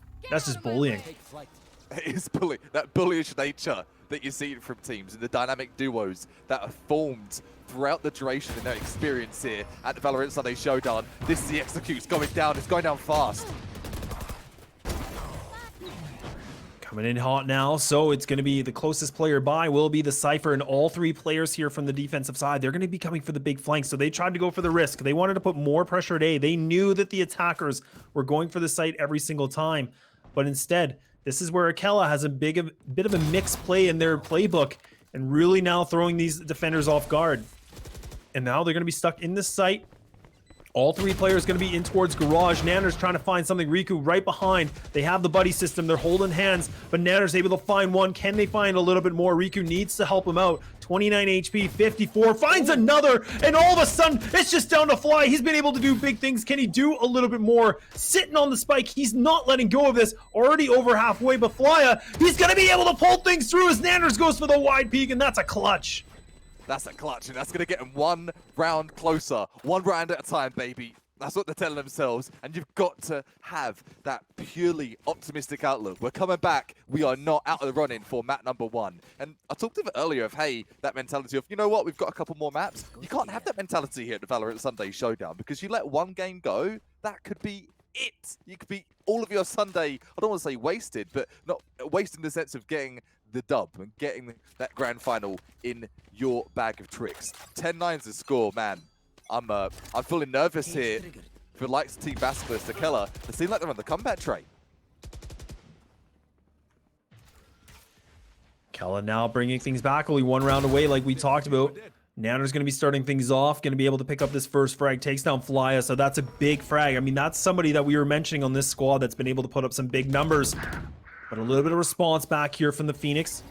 Speaker 1: bullying.
Speaker 2: It is bullying, that bullyish nature that you're seeing from teams and the dynamic duos that are formed throughout the duration in their experience here at the Valorant Sunday Showdown. This is the executes going down, it's going down fast.
Speaker 1: Coming in hot now, so it's going to be the closest player by will be the Cypher, and all 3 players here from the defensive side, they're going to be coming for the big flank, so they tried to go for the risk. They wanted to put more pressure at A. They knew that the attackers were going for the site every single time, but instead, this is where Akella has a bit of a mixed play in their playbook, and really now throwing these defenders off guard. And now they're going to be stuck in this site. All 3 players going to be in towards Garage. Nanner's trying to find something. Riku right behind. They have the buddy system. They're holding hands, but Nanner's able to find one. Can they find a little bit more? Riku needs to help him out. 29 HP, 54, finds another, and all of a sudden, it's just down to Fly. He's been able to do big things. Can he do a little bit more? Sitting on the spike, he's not letting go of this. Already over halfway, but Flya, he's going to be able to pull things through as Nanners goes for the wide peak, and that's a clutch.
Speaker 2: That's a clutch, and that's going to get them 1 round closer. 1 round at a time, baby. That's what they're telling themselves, and you've got to have that purely optimistic outlook. We're coming back. We are not out of the running for map number 1. And I talked of it earlier of, hey, that mentality of, you know what, we've got a couple more maps. You can't have that mentality here at the Valorant Sunday Showdown, because you let 1 game go, that could be it. You could be all of your Sunday, I don't want to say wasted, but not wasted in the sense of getting the dub and getting that grand final in your bag of tricks. 10-9's the score, man. I'm feeling nervous here for the likes of Team Basilisk, Akella. They seem like they're on the comeback train.
Speaker 1: Akella now bringing things back, only 1 round away like we talked about. Nanner's going to be starting things off, going to be able to pick up this first frag, takes down Flya, so that's a big frag. I mean, that's somebody that we were mentioning on this squad that's been able to put up some big numbers. But a little bit of response back here from the Phoenix.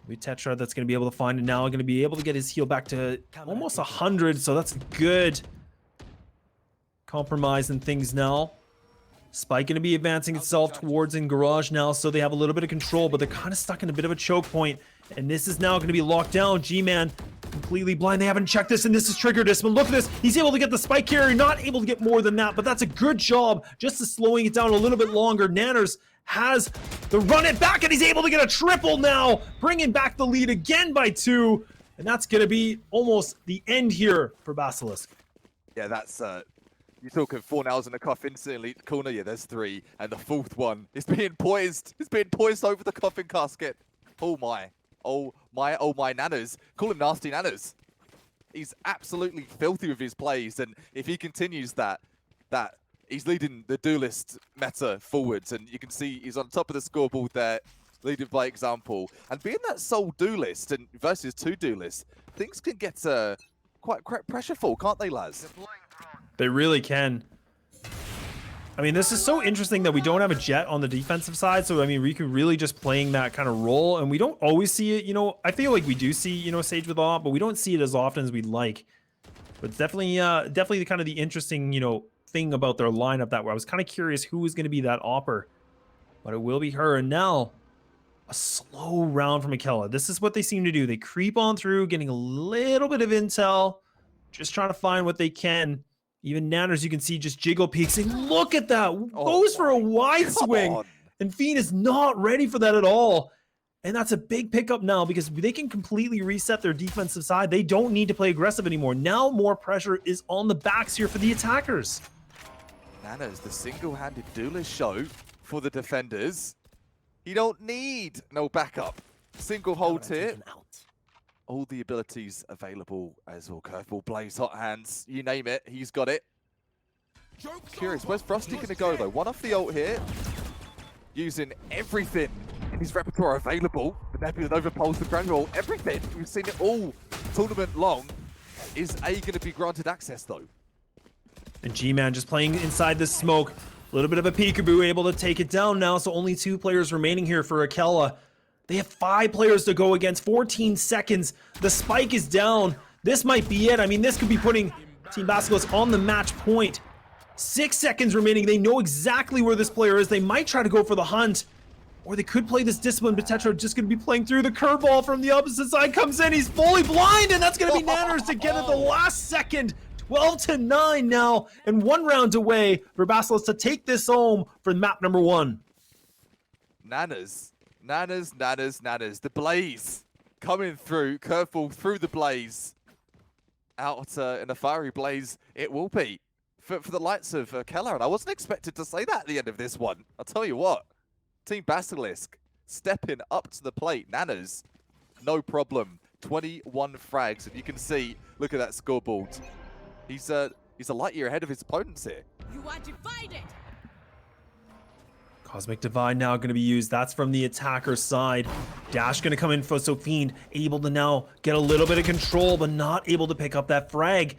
Speaker 1: We Tetra that's going to be able to find it now, going to be able to get his heal back to almost 100, so that's good. Compromising things now. Spike going to be advancing itself towards in Garage now, so they have a little bit of control, but they're kind of stuck in a bit of a choke point. And this is now going to be locked down. G-Man completely blind. They haven't checked this, and this is triggered this. But look at this. He's able to get the spike carrier. Not able to get more than that, but that's a good job just to slowing it down a little bit longer. Nanners has the run it back, and he's able to get a triple now, bringing back the lead again by 2. And that's going to be almost the end here for Basilisk.
Speaker 2: Yeah, that's... You're talking 4 nails in the coffin, instantly the corner. Yeah, there's 3. And the 4th one is being poised. It's being poised over the coffin casket. Oh my. Oh my, oh my Nanners. Call him Nasty Nanners. He's absolutely filthy with his plays. And if he continues that he's leading the duelist meta forwards. And you can see he's on top of the scoreboard there, leading by example. And being that sole duelist and versus 2 duelists, things can get quite pressureful, can't they, Laz?
Speaker 1: They really can. I mean, this is so interesting that we don't have a Jet on the defensive side. So, I mean, Riku really just playing that kind of role. And we don't always see it, you know. I feel like we do see, you know, Sage with AWP, but we don't see it as often as we'd like. But it's definitely the kind of the interesting, you know, thing about their lineup that where I was kind of curious who was going to be that AWPer. But it will be her. And now, a slow round from Akella. This is what they seem to do. They creep on through, getting a little bit of intel, just trying to find what they can. Even Nanners, you can see, just jiggle peeks. And look at that. Goes for a wide swing. And Fiend is not ready for that at all. And that's a big pickup now because they can completely reset their defensive side. They don't need to play aggressive anymore. Now more pressure is on the backs here for the attackers.
Speaker 2: Nanners, the single-handed duelist show for the defenders. You don't need no backup. Single hold here. All the abilities available as well. Curveball, Blaze, Hot Hands, you name it, he's got it. Curious, where's Frosty going to go though? One off the ult here, using everything in his repertoire available. The Nebula Nova Pulse, the Granual, everything. We've seen it all tournament long. Is A going to be granted access though?
Speaker 1: And G-Man just playing inside the smoke. A little bit of a peekaboo, able to take it down now. So only 2 players remaining here for Akella. They have 5 players to go against, 14 seconds. The spike is down. This might be it. I mean, this could be putting Team Basilisk on the match point. 6 seconds remaining. They know exactly where this player is. They might try to go for the hunt. Or they could play this discipline, but Tetra just going to be playing through. The curveball from the opposite side comes in. He's fully blind, and that's going to be Nanners to get it the last second. 12-9 now, and 1 round away for Basilisk to take this home for map number 1.
Speaker 2: Nanners. The blaze coming through. Curveball through the blaze. Out in a fiery blaze it will be for the likes of Akella. And I wasn't expected to say that at the end of this one. I'll tell you what. Team Basilisk stepping up to the plate. Nanners, no problem. 21 frags. And you can see, look at that scoreboard. He's a light year ahead of his opponents here.
Speaker 4: You are divided.
Speaker 1: Cosmic Divide now going to be used. That's from the attacker side. Dash going to come in for Fiend, able to now get a little bit of control, but not able to pick up that frag.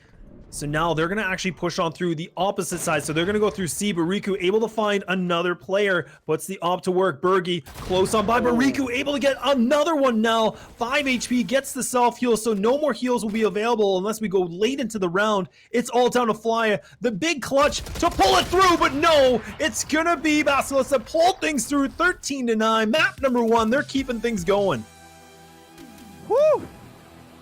Speaker 1: So now they're going to actually push on through the opposite side. So they're going to go through C. Bariku able to find another player. Puts the op to work. Bergie close on by Bariku, able to get another one now. 5 HP, gets the self-heal. So no more heals will be available unless we go late into the round. It's all down to Flya. The big clutch to pull it through, but no, it's going to be Basilisk that pulled things through. 13-9. Map number 1. They're keeping things going.
Speaker 2: Woo!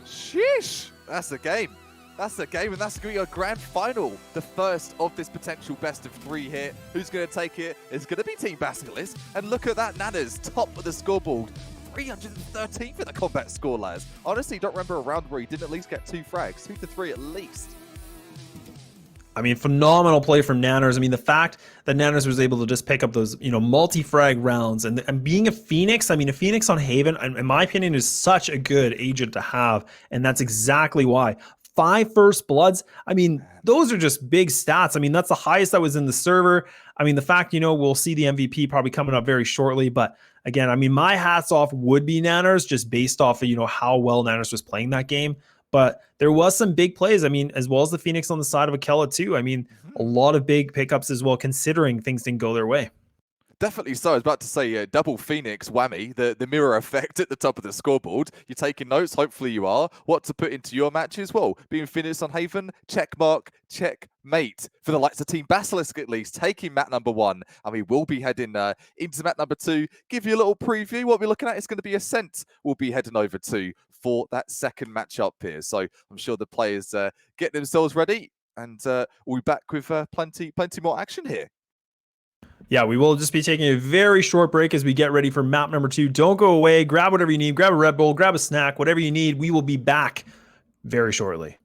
Speaker 2: Sheesh! That's the game. That's the game, and that's going to be our grand final. The first of this potential best of 3 here. Who's going to take it? It's going to be Team Basilisk. And look at that, Nanners, top of the scoreboard. 313 for the combat score, lads. Honestly, don't remember a round where he didn't at least get 2 frags. 2 to 3 at least.
Speaker 1: I mean, phenomenal play from Nanners. I mean, the fact that Nanners was able to just pick up those, multi-frag rounds and being a Phoenix, I mean, a Phoenix on Haven, in my opinion, is such a good agent to have. And that's exactly why. 5 first bloods. I mean, those are just big stats. I mean, that's the highest that was in the server. I mean, the fact, we'll see the MVP probably coming up very shortly. But again, I mean, my hats off would be Nanners just based off of, how well Nanners was playing that game. But there was some big plays. I mean, as well as the Phoenix on the side of Akella too. I mean, a lot of big pickups as well, considering things didn't go their way.
Speaker 2: Definitely so. I was about to say double Phoenix whammy, the mirror effect at the top of the scoreboard. You're taking notes, hopefully you are. What to put into your matches? Well, being Phoenix on Haven, check mark, checkmate. For the likes of Team Basilisk at least, taking map number 1. And we will be heading into map number 2. Give you a little preview. What we're looking at is going to be Ascent. We'll be heading over to for that second matchup here. So I'm sure the players get themselves ready. And we'll be back with plenty more action here.
Speaker 1: Yeah, we will just be taking a very short break as we get ready for map number 2. Don't go away. Grab whatever you need. Grab a Red Bull. Grab a snack. Whatever you need. We will be back very shortly.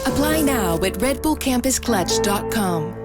Speaker 4: Apply now at redbullcampusclutch.com.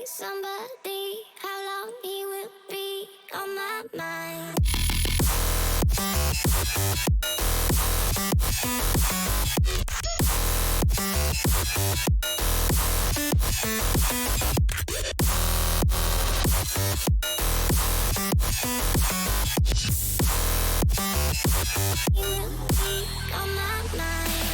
Speaker 5: Somebody, how long he will be on my mind. He will be on my mind.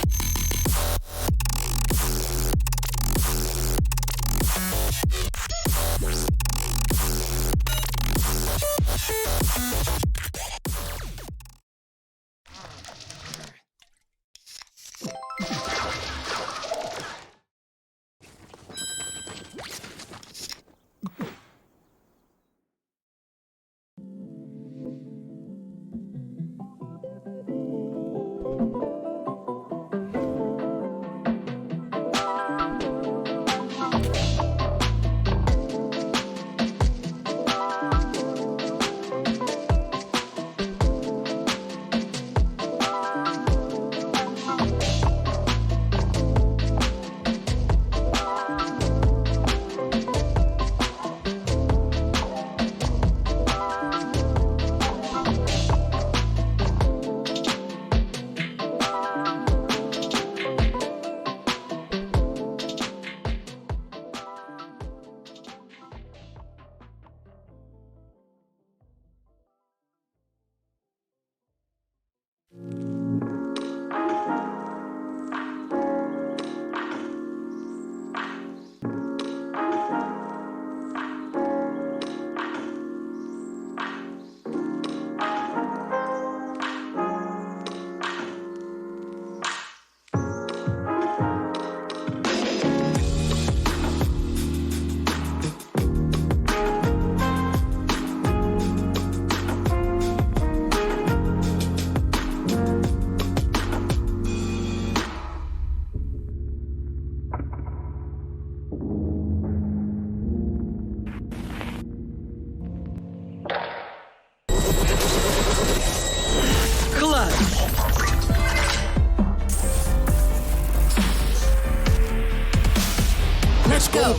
Speaker 4: Let's go.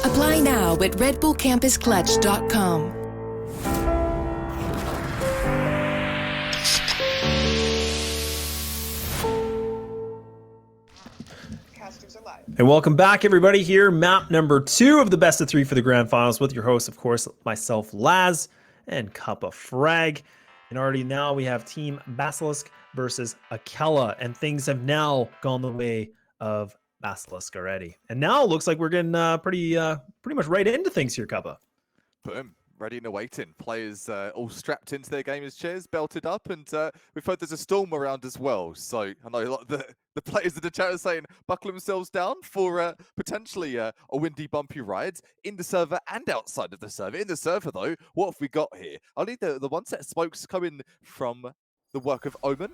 Speaker 4: Apply now at redbullcampusclutch.com.
Speaker 1: And welcome back, everybody. Here, map number 2 of the best of 3 for the grand finals with your host, of course, myself, Laz, and Cup of Frag. And already now we have Team Basilisk versus Akella, and things have now gone the way of Basilisk already. And now it looks like we're getting pretty much right into things here, Cuppa.
Speaker 2: Put him ready and awaiting. Players all strapped into their gamers chairs, belted up, and we've heard there's a storm around as well. So I know a lot of the players in the chat are saying buckle themselves down for potentially a windy, bumpy ride in the server and outside of the server. In the server, though, what have we got here? I need the one set of smokes coming from the work of Omen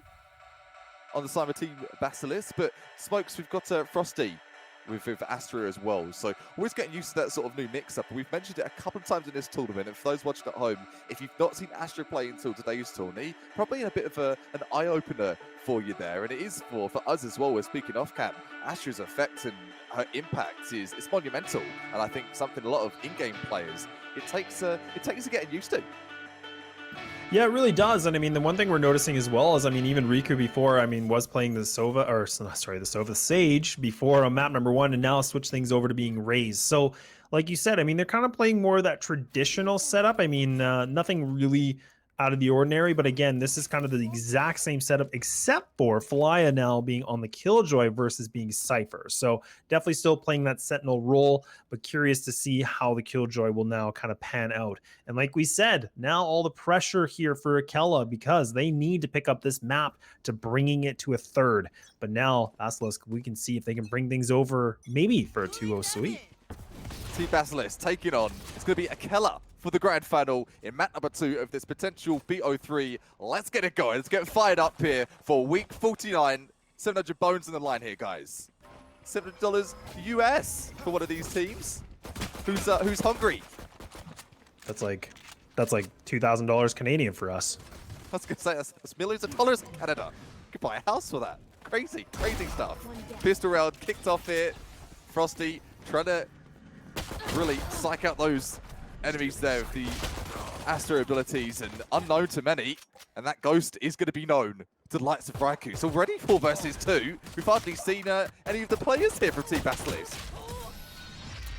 Speaker 2: on the side of Team Basilisk, but smokes, we've got Frosty with Astra as well. So always getting used to that sort of new mix-up. We've mentioned it a couple of times in this tournament, and for those watching at home, if you've not seen Astra play until today's tourney, probably a bit of an eye-opener for you there, and it is for us as well. We're speaking off cam. Astra's effect and her impact is monumental, and I think something a lot of in-game players it takes getting used to.
Speaker 1: Yeah, it really does. And I mean, the one thing we're noticing as well is, I mean, even Riku before, I mean, was playing the the Sage before on map number 1, and now switch things over to being Raised. So, like you said, I mean, they're kind of playing more of that traditional setup. I mean, nothing really out of the ordinary, but again, this is kind of the exact same setup, except for Falaya now being on the Killjoy versus being Cypher. So definitely still playing that Sentinel role, but curious to see how the Killjoy will now kind of pan out. And like we said, now all the pressure here for Akella, because they need to pick up this map to bringing it to a third. But now, Basilisk, we can see if they can bring things over, maybe for a 2-0 sweep.
Speaker 2: Team Basilisk taking on, it's going to be Akella for the grand final in map number 2 of this potential BO3. Let's get it going. Let's get fired up here for week 49. 700 bones in the line here, guys. $700 US for one of these teams. Who's hungry?
Speaker 1: That's like $2,000 Canadian for us.
Speaker 2: I was going to say, that's millions of dollars in Canada. You could buy a house for that. Crazy, crazy stuff. Pistol round kicked off here. Frosty trying to really psych out those enemies there with the Astra abilities, and unknown to many, and that ghost is going to be known to the likes of Raikou. So already 4 versus 2. We've hardly seen any of the players here from Team Basilisk.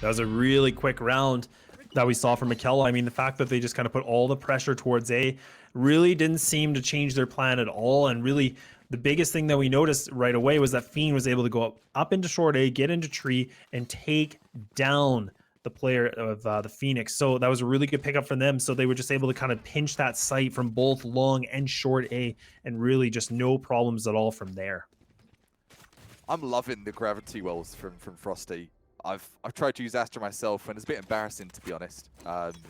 Speaker 1: That was a really quick round that we saw from Akella. I mean, the fact that they just kind of put all the pressure towards A really didn't seem to change their plan at all, and really the biggest thing that we noticed right away was that Fiend was able to go up into short A, get into tree, and take down the player of the Phoenix. So that was a really good pickup from them. So they were just able to kind of pinch that site from both long and short A, and really just no problems at all from there.
Speaker 2: I'm loving the gravity wells from Frosty. I've tried to use Astra myself, and it's a bit embarrassing, to be honest.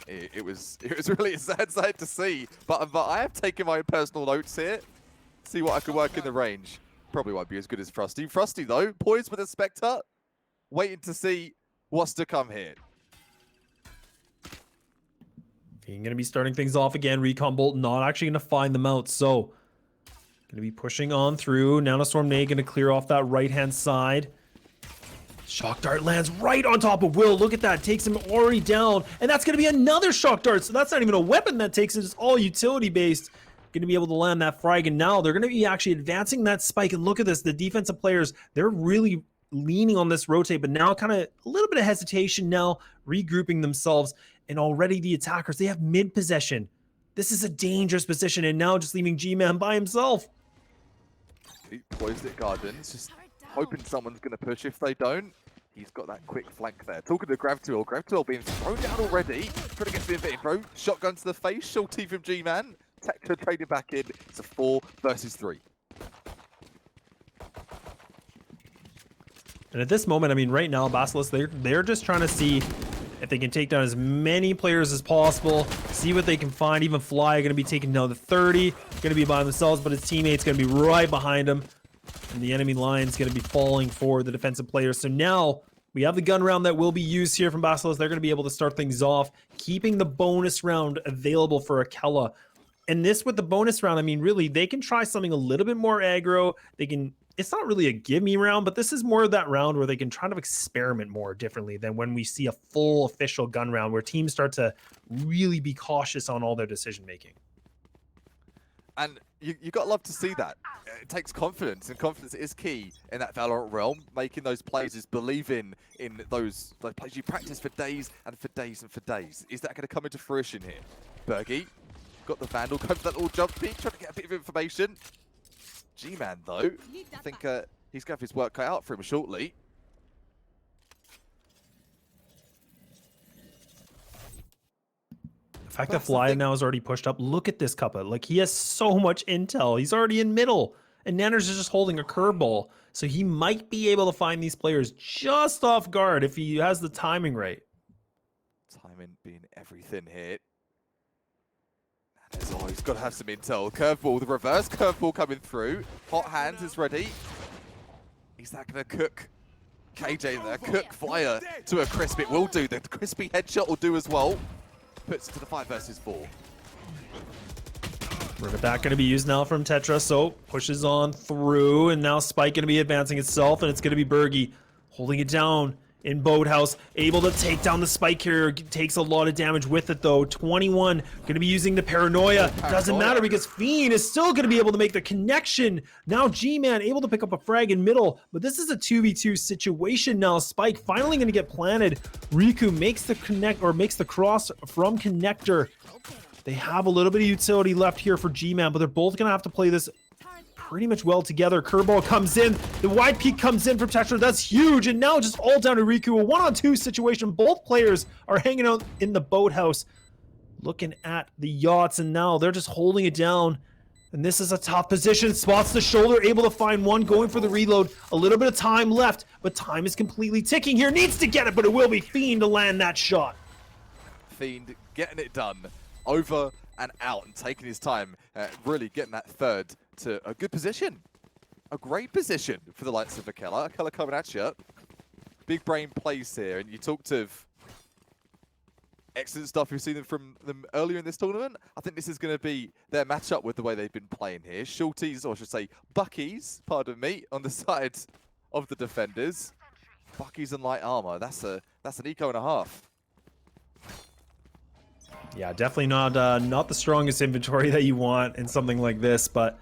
Speaker 2: It was really a sad sight to see. But I have taken my own personal notes here. See what I can work in the range. Probably won't be as good as Frosty. Frosty, though, poised with a Spectre, waiting to see what's to come here.
Speaker 1: Going to be starting things off again. Recon Bolt not actually going to find them out. So going to be pushing on through. Nanostorm Nade going to clear off that right-hand side. Shock Dart lands right on top of Will. Look at that. Takes him already down. And that's going to be another Shock Dart. So that's not even a weapon that takes it. It's all utility-based. Going to be able to land that frag. And now they're going to be actually advancing that spike. And look at this. The defensive players, they're really leaning on this rotate, but now kind of a little bit of hesitation now, regrouping themselves. And already the attackers, they have mid possession. This is a dangerous position, and now just leaving G-Man by himself.
Speaker 2: He poised at Gardens, just hoping someone's going to push. If they don't, he's got that quick flank there. Talking to Gravity Wheel being thrown down already. Trying to get to the bit throw. Shotgun to the face, Shorty from G-Man. Tector trading back in. It's a 4 versus 3.
Speaker 1: And at this moment, I mean, right now, Basilisk, they're just trying to see if they can take down as many players as possible, see what they can find. Even Fly going to be taking down the 30, going to be by themselves, but his teammate's going to be right behind him. And the enemy line's going to be falling for the defensive players. So now we have the gun round that will be used here from Basilisk. They're going to be able to start things off, keeping the bonus round available for Akella. And this with the bonus round, I mean, really, they can try something a little bit more aggro. They can, it's not really a give me round, but this is more of that round where they can try to experiment more differently than when we see a full official gun round where teams start to really be cautious on all their decision making.
Speaker 2: And you got to love to see that. It takes confidence, and confidence is key in that Valorant realm. Making those plays is believing in those plays you practice for days and for days and for days. Is that going to come into fruition here? Bergie got the Vandal, going for that little jump peek, trying to get a bit of information. G-Man, though, I think he's going to have his work cut out for him shortly.
Speaker 1: The fact that
Speaker 2: That's the
Speaker 1: Fly
Speaker 2: thing.
Speaker 1: now is already pushed up. Look at this Cuppa. Like, he has so much intel. He's already in middle. And Nanners is just holding a curveball. So he might be able to find these players just off guard if he has the timing right.
Speaker 2: Timing being everything here. And as always, got to have some intel. Curveball, the reverse curveball coming through. Hot Hands is ready. Is that going to cook KJ there? Cook Flyer to a crisp. It will do. The crispy headshot will do as well. Puts it to the 5 versus 4.
Speaker 1: Rivet back going to be used now from Tetra, so pushes on through, and now Spike going to be advancing itself, and it's going to be Bergie holding it down in Boathouse, able to take down the Spike carrier, takes a lot of damage with it though. 21 going to be using the Paranoia. Doesn't matter because Fiend is still going to be able to make the connection. Now G-Man able to pick up a frag in middle, but this is a 2v2 situation now. Spike finally going to get planted. Riku makes the connect, or makes the cross from connector. They have a little bit of utility left here for G-Man, but they're both going to have to play this pretty much well together. Curveball comes in. The wide peak comes in from Tetra. That's huge. And now just all down to Riku. A 1-on-2 situation. Both players are hanging out in the Boathouse, looking at the yachts, and now they're just holding it down. And this is a tough position. Spots the shoulder, able to find one, going for the reload. A little bit of time left, but time is completely ticking here. Needs to get it, but it will be Fiend to land that shot.
Speaker 2: Fiend getting it done. Over and out and taking his time, really getting that third to a good position. A great position for the likes of Akella. Akella coming at you. Big brain plays here, and you talked of excellent stuff you've seen from them earlier in this tournament. I think this is going to be their matchup with the way they've been playing here. Shorties, or I should say Buckies, pardon me, on the side of the defenders. Buckies and light armor. That's an eco and a half.
Speaker 1: Yeah, definitely not the strongest inventory that you want in something like this, but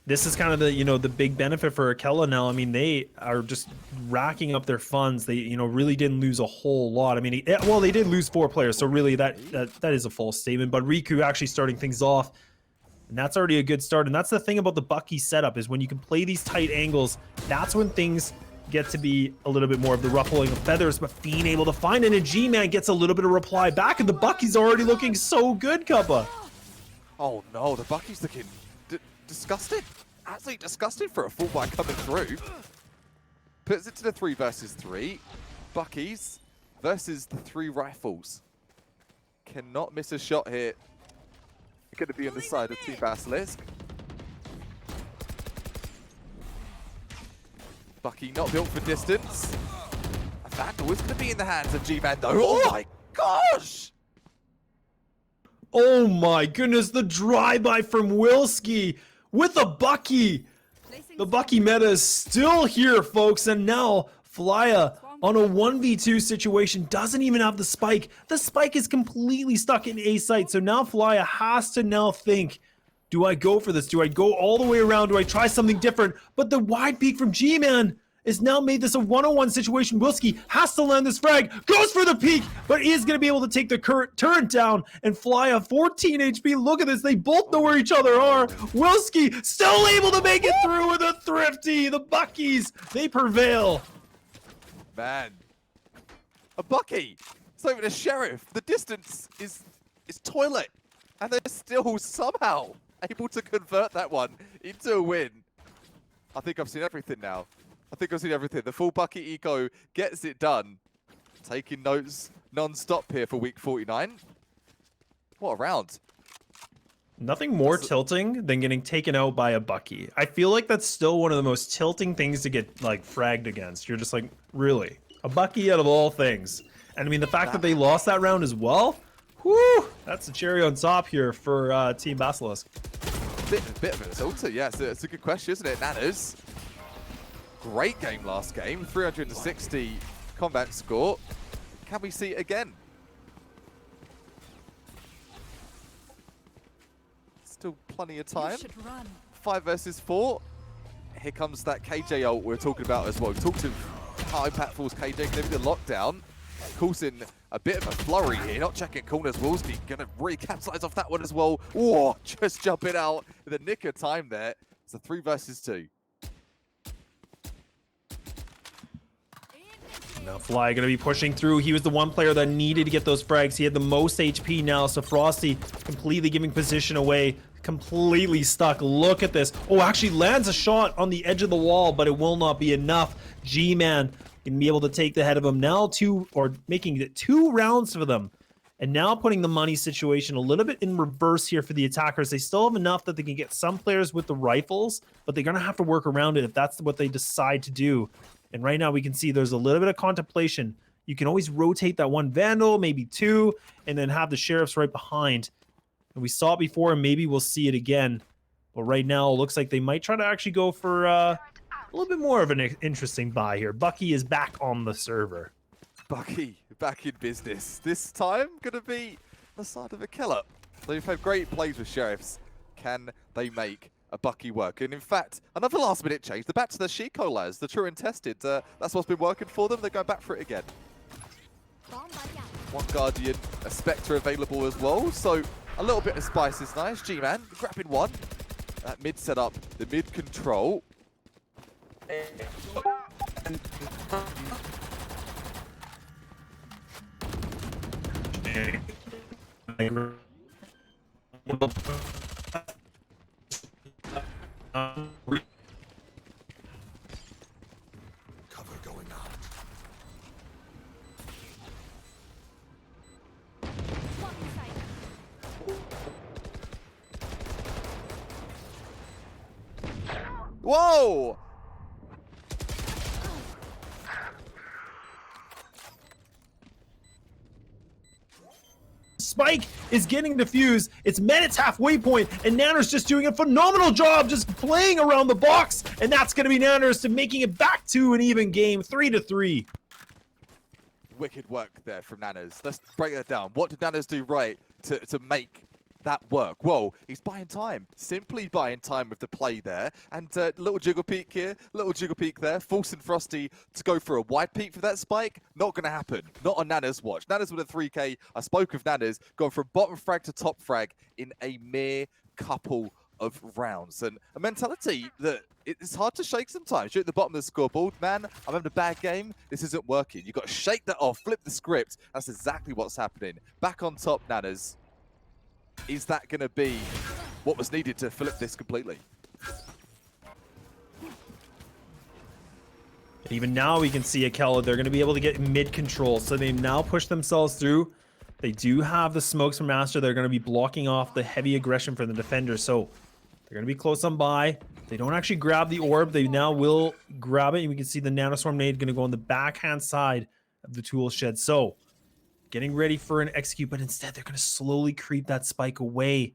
Speaker 1: this is kind of the, the big benefit for Akella now. I mean, they are just racking up their funds. They, really didn't lose a whole lot. I mean, well, they did lose 4 players, so really that is a false statement, but Riku actually starting things off, and that's already a good start. And that's the thing about the Bucky setup, is when you can play these tight angles, that's when things get to be a little bit more of the ruffling of feathers. But Fiend able to find it, and G-Man gets a little bit of reply back, and the Bucky's already looking so good, Cuppa.
Speaker 2: Oh no, the Bucky's looking disgusted. Absolutely disgusted for a fullback coming through. Puts it to the 3 versus 3. Bucky's versus the 3 rifles. Cannot miss a shot here. Going to be on the side of Team Basilisk. Bucky not built for distance. A Vandal is going to be in the hands of G-Man though. Oh my gosh!
Speaker 1: Oh my goodness, the drive-by from Wilski with a Bucky. The Bucky meta is still here, folks, and now Flya on a 1v2 situation doesn't even have the spike. The spike is completely stuck in A site, so now Flya has to now think, do I go for this? Do I go all the way around? Do I try something different? But the wide peek from G-Man has now made this a 1-on-1 situation. Wilski has to land this frag, goes for the peek, but is going to be able to take the turret down and fly a 14 HP. Look at this. They both know where each other are. Wilski still able to make it through with a thrifty. The Buckies, they prevail.
Speaker 2: Man. A Bucky. It's not even a sheriff. The distance is toilet. And they're still somehow able to convert that one into a win. I think I've seen everything now. I think I've seen everything. The full Bucky eco gets it done. Taking notes non-stop here for week 49. What a round.
Speaker 1: Nothing more tilting than getting taken out by a Bucky. I feel like that's still one of the most tilting things to get, like, fragged against. You're just like, really? A Bucky out of all things. And I mean, the fact that they lost that round as well, whew, that's the cherry on top here for Team Basilisk.
Speaker 2: Bit of an assaulter, yeah. It's a good question, isn't it? Nanners. Great game last game. 360 combat score. Can we see it again? Still plenty of time. 5 versus 4. Here comes that KJ ult we're talking about as well. We talked of how impactful KJ can be the lockdown. Causing a bit of a flurry here, not checking corners. Wolski gonna really capitalize off that one as well. Whoa, just jumping out in the nick of time there. It's a 3 versus 2.
Speaker 1: Now Fly gonna be pushing through. He was the one player that needed to get those frags. He had the most HP now, so Frosty completely giving position away. Completely stuck. Look at this. Oh, actually lands a shot on the edge of the wall, but it will not be enough. G-Man gonna be able to take the head of him now, making it 2 rounds for them. And now putting the money situation a little bit in reverse here for the attackers. They still have enough that they can get some players with the rifles, but they're gonna have to work around it if that's what they decide to do. And right now we can see there's a little bit of contemplation. You can always rotate that 1 Vandal, maybe 2, and then have the Sheriffs right behind. And we saw it before, and maybe we'll see it again. But right now, it looks like they might try to actually go for a little bit more of an interesting buy here. Bucky is back on the server.
Speaker 2: Bucky back in business. This time going to be the side of Akella. They've had great plays with Sheriffs. Can they make a Bucky work? And in fact, another last minute change. They're back to the Shiko layers, the true and tested. That's what's been working for them. They're going back for it again. One Guardian, a Spectre available as well. So a little bit of spice is nice. G-Man grabbing one. That mid setup, the mid control.
Speaker 3: Cover going out.
Speaker 2: Whoa!
Speaker 1: Spike is getting defused. It's Menet's halfway point, and Nanners just doing a phenomenal job just playing around the box, and that's going to be Nanners to making it back to an even game, 3-3.
Speaker 2: Wicked work there from Nanners. Let's break that down. What did Nanners do right to make that work? Well, he's buying time. Simply buying time with the play there. And little jiggle peek here, little jiggle peek there. Forcing Frosty to go for a wide peek for that spike. Not going to happen. Not on Nanners' watch. Nanners with a 3K. I spoke of Nanners going from bottom frag to top frag in a mere couple of rounds. And a mentality that it's hard to shake sometimes. You're at the bottom of the scoreboard. Man, I'm having a bad game. This isn't working. You've got to shake that off. Flip the script. That's exactly what's happening. Back on top, Nanners. Is that going to be what was needed to flip this completely?
Speaker 1: Even now we can see Akella, they're going to be able to get mid control. So they now push themselves through. They do have the smokes from Master. They're going to be blocking off the heavy aggression from the defender. So they're going to be close on by. They don't actually grab the orb. They now will grab it. And we can see the Nanoswarm nade going to go on the backhand side of the tool shed. So getting ready for an execute, but instead they're going to slowly creep that spike away.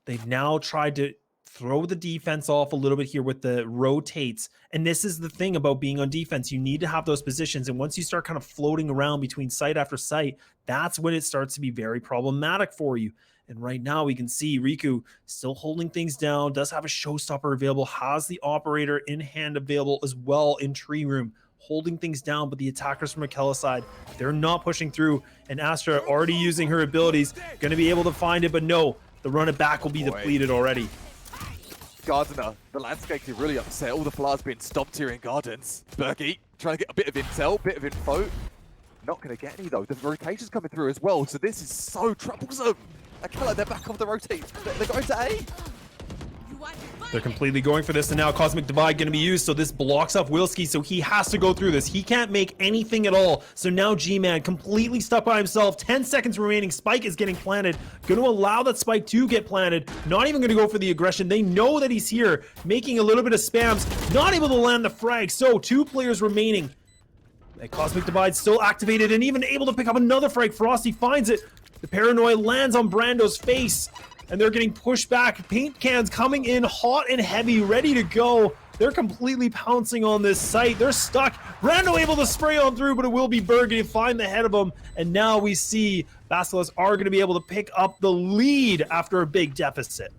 Speaker 1: They've now tried to throw the defense off a little bit here with the rotates. And this is the thing about being on defense. You need to have those positions. And once you start kind of floating around between site after site, that's when it starts to be very problematic for you. And right now we can see Riku still holding things down, does have a showstopper available, has the operator in hand available as well in tree room, holding things down. But the attackers from Akella's side, they're not pushing through. And Astra already using her abilities, going to be able to find it, but no, the run it back will be depleted already.
Speaker 2: Gardener, the landscape is really upset. All the flowers being stomped here in Gardens. Berkey trying to get a bit of intel, bit of info. Not going to get any though. The rotation's coming through as well, so this is so troublesome. Akella, they're back off the rotate. They're going to A.
Speaker 1: They're completely going for this, and now Cosmic Divide going to be used, so this blocks up Wilski, so he has to go through this. He can't make anything at all, so now G-Man completely stuck by himself. 10 seconds remaining. Spike is getting planted. Going to allow that spike to get planted. Not even going to go for the aggression. They know that he's here, making a little bit of spams. Not able to land the frag, so 2 players remaining. And Cosmic Divide still activated and even able to pick up another frag. Frosty finds it. The Paranoia lands on Brando's face, and they're getting pushed back. Paint cans coming in hot and heavy, ready to go. They're completely pouncing on this site. They're stuck. Brando able to spray on through, but it will be Bergen to find the head of him. And now we see Basilisk are going to be able to pick up the lead after a big deficit.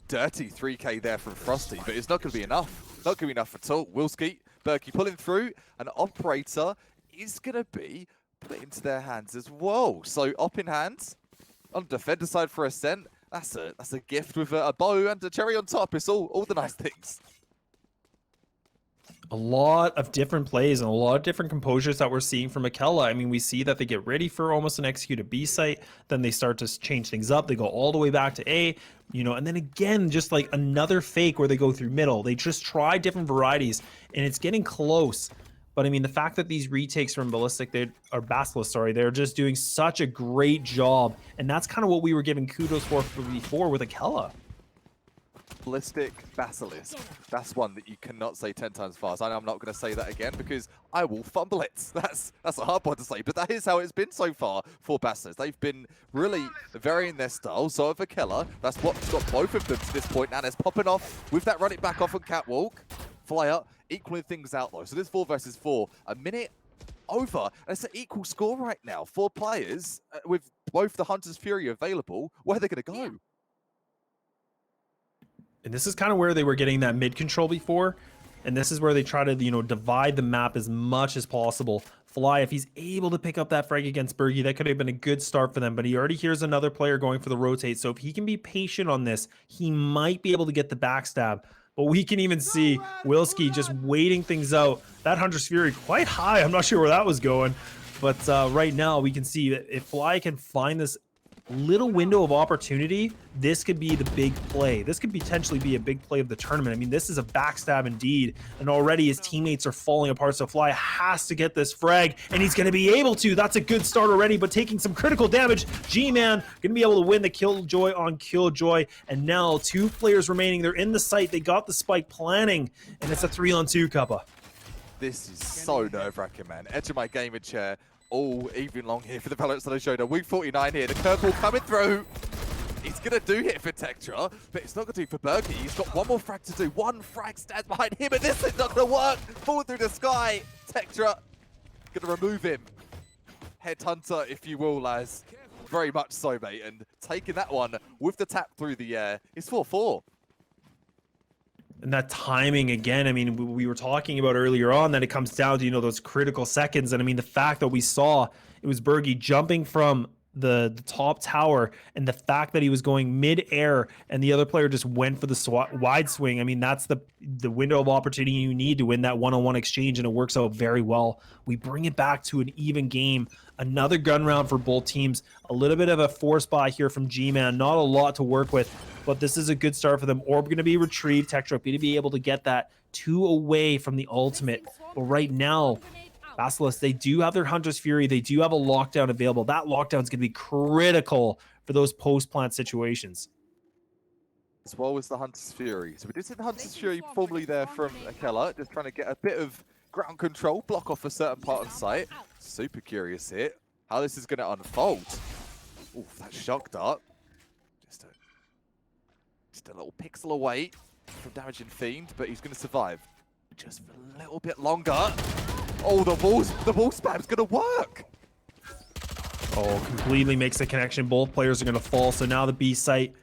Speaker 2: Dirty 3K there from Frosty, but it's not going to be enough. Not going to be enough at all. Wilski, Berkey pulling through. An operator is going to be put into their hands as well. So op in hands on the defender side for Ascent. That's a gift with a bow and a cherry on top. It's all the nice things.
Speaker 1: A lot of different plays and a lot of different composures that we're seeing from Akella. I mean, we see that they get ready for almost an executed B site, then they start to change things up. They go all the way back to A, you know, and then again, just like another fake where they go through middle. They just try different varieties, and it's getting close. But I mean, the fact that these retakes from Basilisk, sorry, they're just doing such a great job, and that's kind of what we were giving kudos for before with Akella.
Speaker 2: Ballistic Basilisk. That's one that you cannot say 10 times fast. I know I'm not going to say that again because I will fumble it. That's a hard one to say, but that is how it's been so far for Basilisk. They've been really varying their style. So of Akella, that's what's got both of them to this point. Now, it's popping off with that run it back off on Catwalk. Flyer equaling things out though. So this 4 versus 4, a minute over. And it's an equal score right now. 4 players with both the Hunter's Fury available. Where are they going to go?
Speaker 1: And this is kind of where they were getting that mid control before. And this is where they try to, you know, divide the map as much as possible. Fly, if he's able to pick up that frag against Bergie, that could have been a good start for them. But he already hears another player going for the rotate. So if he can be patient on this, he might be able to get the backstab. But we can even see Wilski just waiting things out. That Hunter's Fury quite high. I'm not sure where that was going. But right now we can see that if Fly can find this little window of opportunity, this could be the big play. This could potentially be a big play of the tournament. I mean, this is a backstab indeed, and already his teammates are falling apart, so Fly has to get this frag, and he's going to be able to. That's a good start already, but taking some critical damage. G-Man going to be able to win the Killjoy on Killjoy, and now 2 players remaining. They're in the site. They got the spike planning, and it's a 3-on-2, Kappa.
Speaker 2: This is so nerve-wracking, man. Edge of my gaming chair all evening long here for the Valorant Showdown. Week 49 here. The curveball coming through. He's going to do hit for Tektra, but it's not going to do for Bergie. He's got one more frag to do. 1 frag stands behind him, and this is not going to work. Fall through the sky. Tektra going to remove him. Headhunter, if you will, Laz. Very much so, mate. And taking that one with the tap through the air. It's 4-4.
Speaker 1: And that timing again, I mean, we were talking about earlier on that it comes down to, you know, those critical seconds. And I mean, the fact that we saw it was Bergie jumping from the top tower, and the fact that he was going mid-air and the other player just went for the wide swing. I mean, that's the window of opportunity you need to win that one-on-one exchange, and it works out very well. We bring it back to an even game. Another gun round for both teams. A little bit of a force buy here from G-Man. Not a lot to work with, but this is a good start for them. Orb going to be retrieved. Tektra going to be able to get that 2 away from the ultimate. But right now, Basilisk, they do have their Hunter's Fury. They do have a lockdown available. That lockdown is going to be critical for those post-plant situations.
Speaker 2: As well as the Hunter's Fury. So we did see the Hunter's Fury formerly there from Akella, just trying to get a bit of ground control, block off a certain part on site. Super curious here how this is going to unfold. Ooh, that shock dart. Just a little pixel away from damaging Fiend, but he's going to survive just for a little bit longer. Oh, the ball spam's going to work.
Speaker 1: Oh, completely makes the connection. Both players are going to fall. So now the B site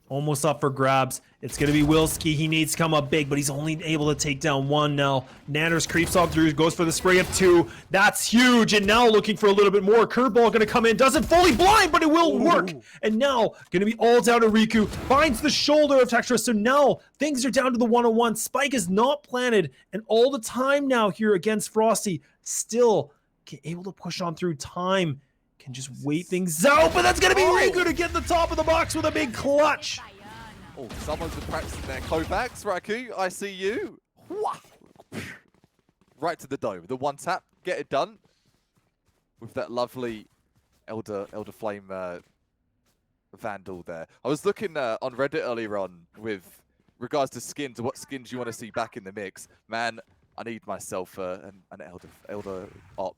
Speaker 1: almost up for grabs. It's going to be Wilski. He needs to come up big, but he's only able to take down 1 now. Nanners creeps on through, goes for the spray of 2. That's huge. And now looking for a little bit more. Curveball going to come in. Doesn't fully blind, but it will work. And now going to be all down to Riku. Finds the shoulder of Tektra. So now things are down to the 1-on-1. Spike is not planted. And all the time now here against Frosty. Still able to push on through time. Can just wait things out, but that's going to be Riku to get the top of the box with a big clutch.
Speaker 2: Oh, someone's been practicing their Kovacs. Riku, I see you. Right to the dome. The 1 tap, get it done. With that lovely Elder Flame Vandal there. I was looking on Reddit earlier on with regards to skins and what skins you want to see back in the mix. Man, I need myself an Elder Op.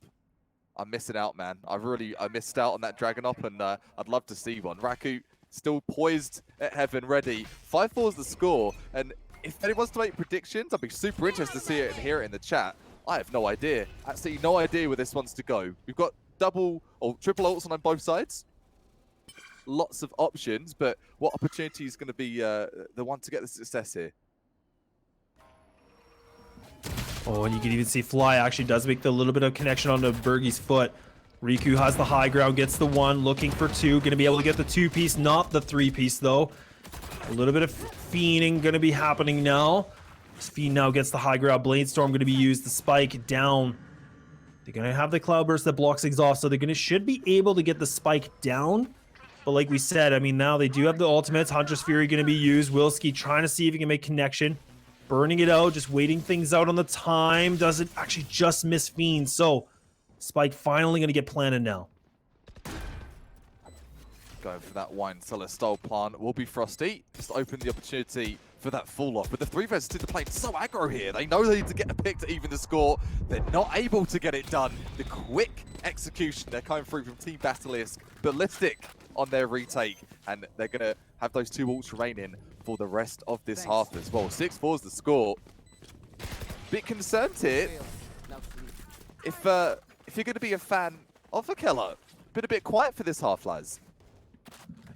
Speaker 2: I'm missing out, man. I missed out on that Dragon Op, and I'd love to see one. Raku still poised at heaven, ready. 5-4 is the score, and if anyone wants to make predictions, I'd be super interested to see it and hear it in the chat. I have no idea. Absolutely no idea where this one's to go. We've got double or triple ults on both sides. Lots of options, but what opportunity is going to be the one to get the success here?
Speaker 1: Oh, and you can even see Fly actually does make the little bit of connection onto Bergie's foot. Riku has the high ground, gets the 1, looking for 2. Going to be able to get the 2-piece, not the 3-piece though. A little bit of fiending going to be happening now. Fiend now gets the high ground. Bladestorm going to be used. The spike down. They're going to have the Cloudburst that blocks things off, so they're should be able to get the spike down. But like we said, I mean, now they do have the ultimates. Hunter's Fury going to be used. Wilski trying to see if he can make connection. Burning it out, just waiting things out on the time. Doesn't actually just miss Fiend. So, spike finally going to get planted now.
Speaker 2: Going for that wine cellar style plan will be Frosty. Just open the opportunity for that fall off. But the 3 versus 2, they're playing so aggro here. They know they need to get a pick to even the score. They're not able to get it done. The quick execution, they're coming through from Team Basilisk. Ballistic on their retake. And they're going to have those 2 ults remaining for the rest of this half as well. 6-4 is the score. Bit concerned here. If you're going to be a fan of Akella, been a bit quiet for this half, lads.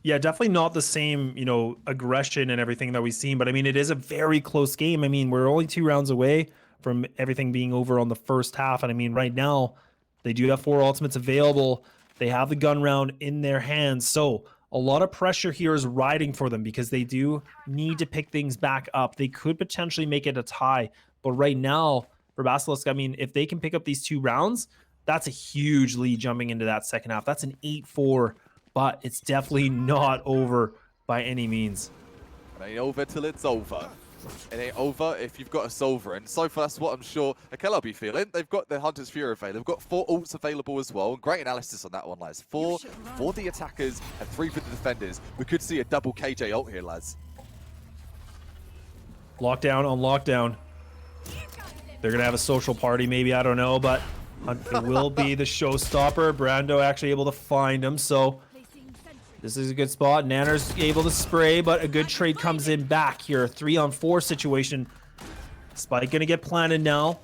Speaker 1: Yeah, definitely not the same, you know, aggression and everything that we've seen. But I mean, it is a very close game. I mean, we're only 2 rounds away from everything being over on the first half. And I mean, right now, they do have 4 ultimates available. They have the gun round in their hands. So a lot of pressure here is riding for them because they do need to pick things back up. They could potentially make it a tie. But right now, for Basilisk, I mean, if they can pick up these 2 rounds, that's a huge lead jumping into that second half. That's an 8-4. But it's definitely not over by any means.
Speaker 2: It ain't over till it's over. It ain't over if you've got a solver. And so far, that's what I'm sure Akella will be feeling. They've got the Hunter's Fury available. They've got 4 ults available as well. Great analysis on that one, lads. 4 for the attackers and 3 for the defenders. We could see a double KJ ult here, lads.
Speaker 1: Lockdown on lockdown. They're going to have a social party maybe, I don't know. But it will be the showstopper. Brando actually able to find him, so this is a good spot. Nanner's able to spray, but a good trade comes in back here. A 3-on-4 situation. Spike gonna get planted now.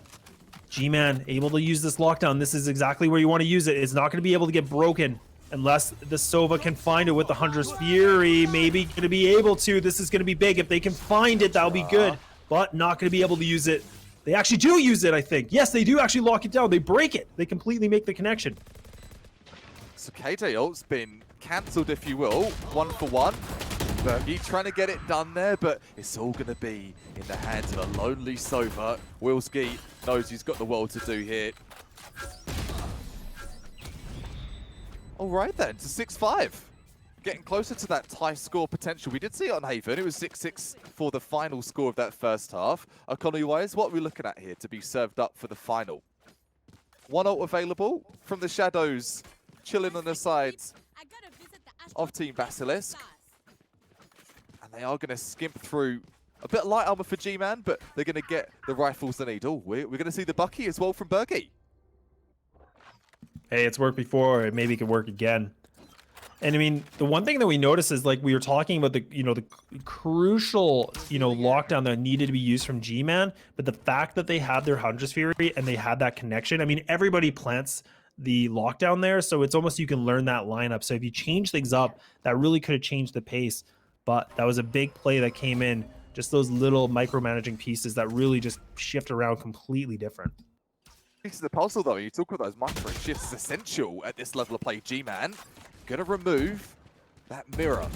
Speaker 1: G-Man able to use this lockdown. This is exactly where you want to use it. It's not gonna be able to get broken unless the Sova can find it with the Hunter's Fury. Maybe gonna be able to. This is gonna be big. If they can find it, that'll be good. But not gonna be able to use it. They actually do use it, I think. Yes, they do actually lock it down. They break it. They completely make the connection.
Speaker 2: So KJ ult's been cancelled, if you will, 1 for 1. Bergie trying to get it done there, but it's all going to be in the hands of a lonely Sova. Wilski knows he's got the world to do here. All right then, to 6-5. Getting closer to that tie score potential. We did see it on Haven. It was 6-6 for the final score of that first half. Economy-wise, what are we looking at here to be served up for the final? 1 ult available from the shadows, chilling on the sides of Team Basilisk. And they are going to skimp through a bit of light armor for G-Man, but they're going to get the rifles they need. Oh, we're going to see the Bucky as well from Bergie.
Speaker 1: Hey, it's worked before. Maybe it could work again. And I mean, the one thing that we noticed is, like, we were talking about the, you know, the crucial, you know, lockdown that needed to be used from G-Man, but the fact that they had their Hunter's Fury and they had that connection, I mean, everybody plants the lockdown there, so it's almost you can learn that lineup. So if you change things up, that really could have changed the pace. But that was a big play that came in, just those little micromanaging pieces that really just shift around completely different.
Speaker 2: Piece of the puzzle, though, you talk about those micro shifts is essential at this level of play. G-Man gonna remove that mirror.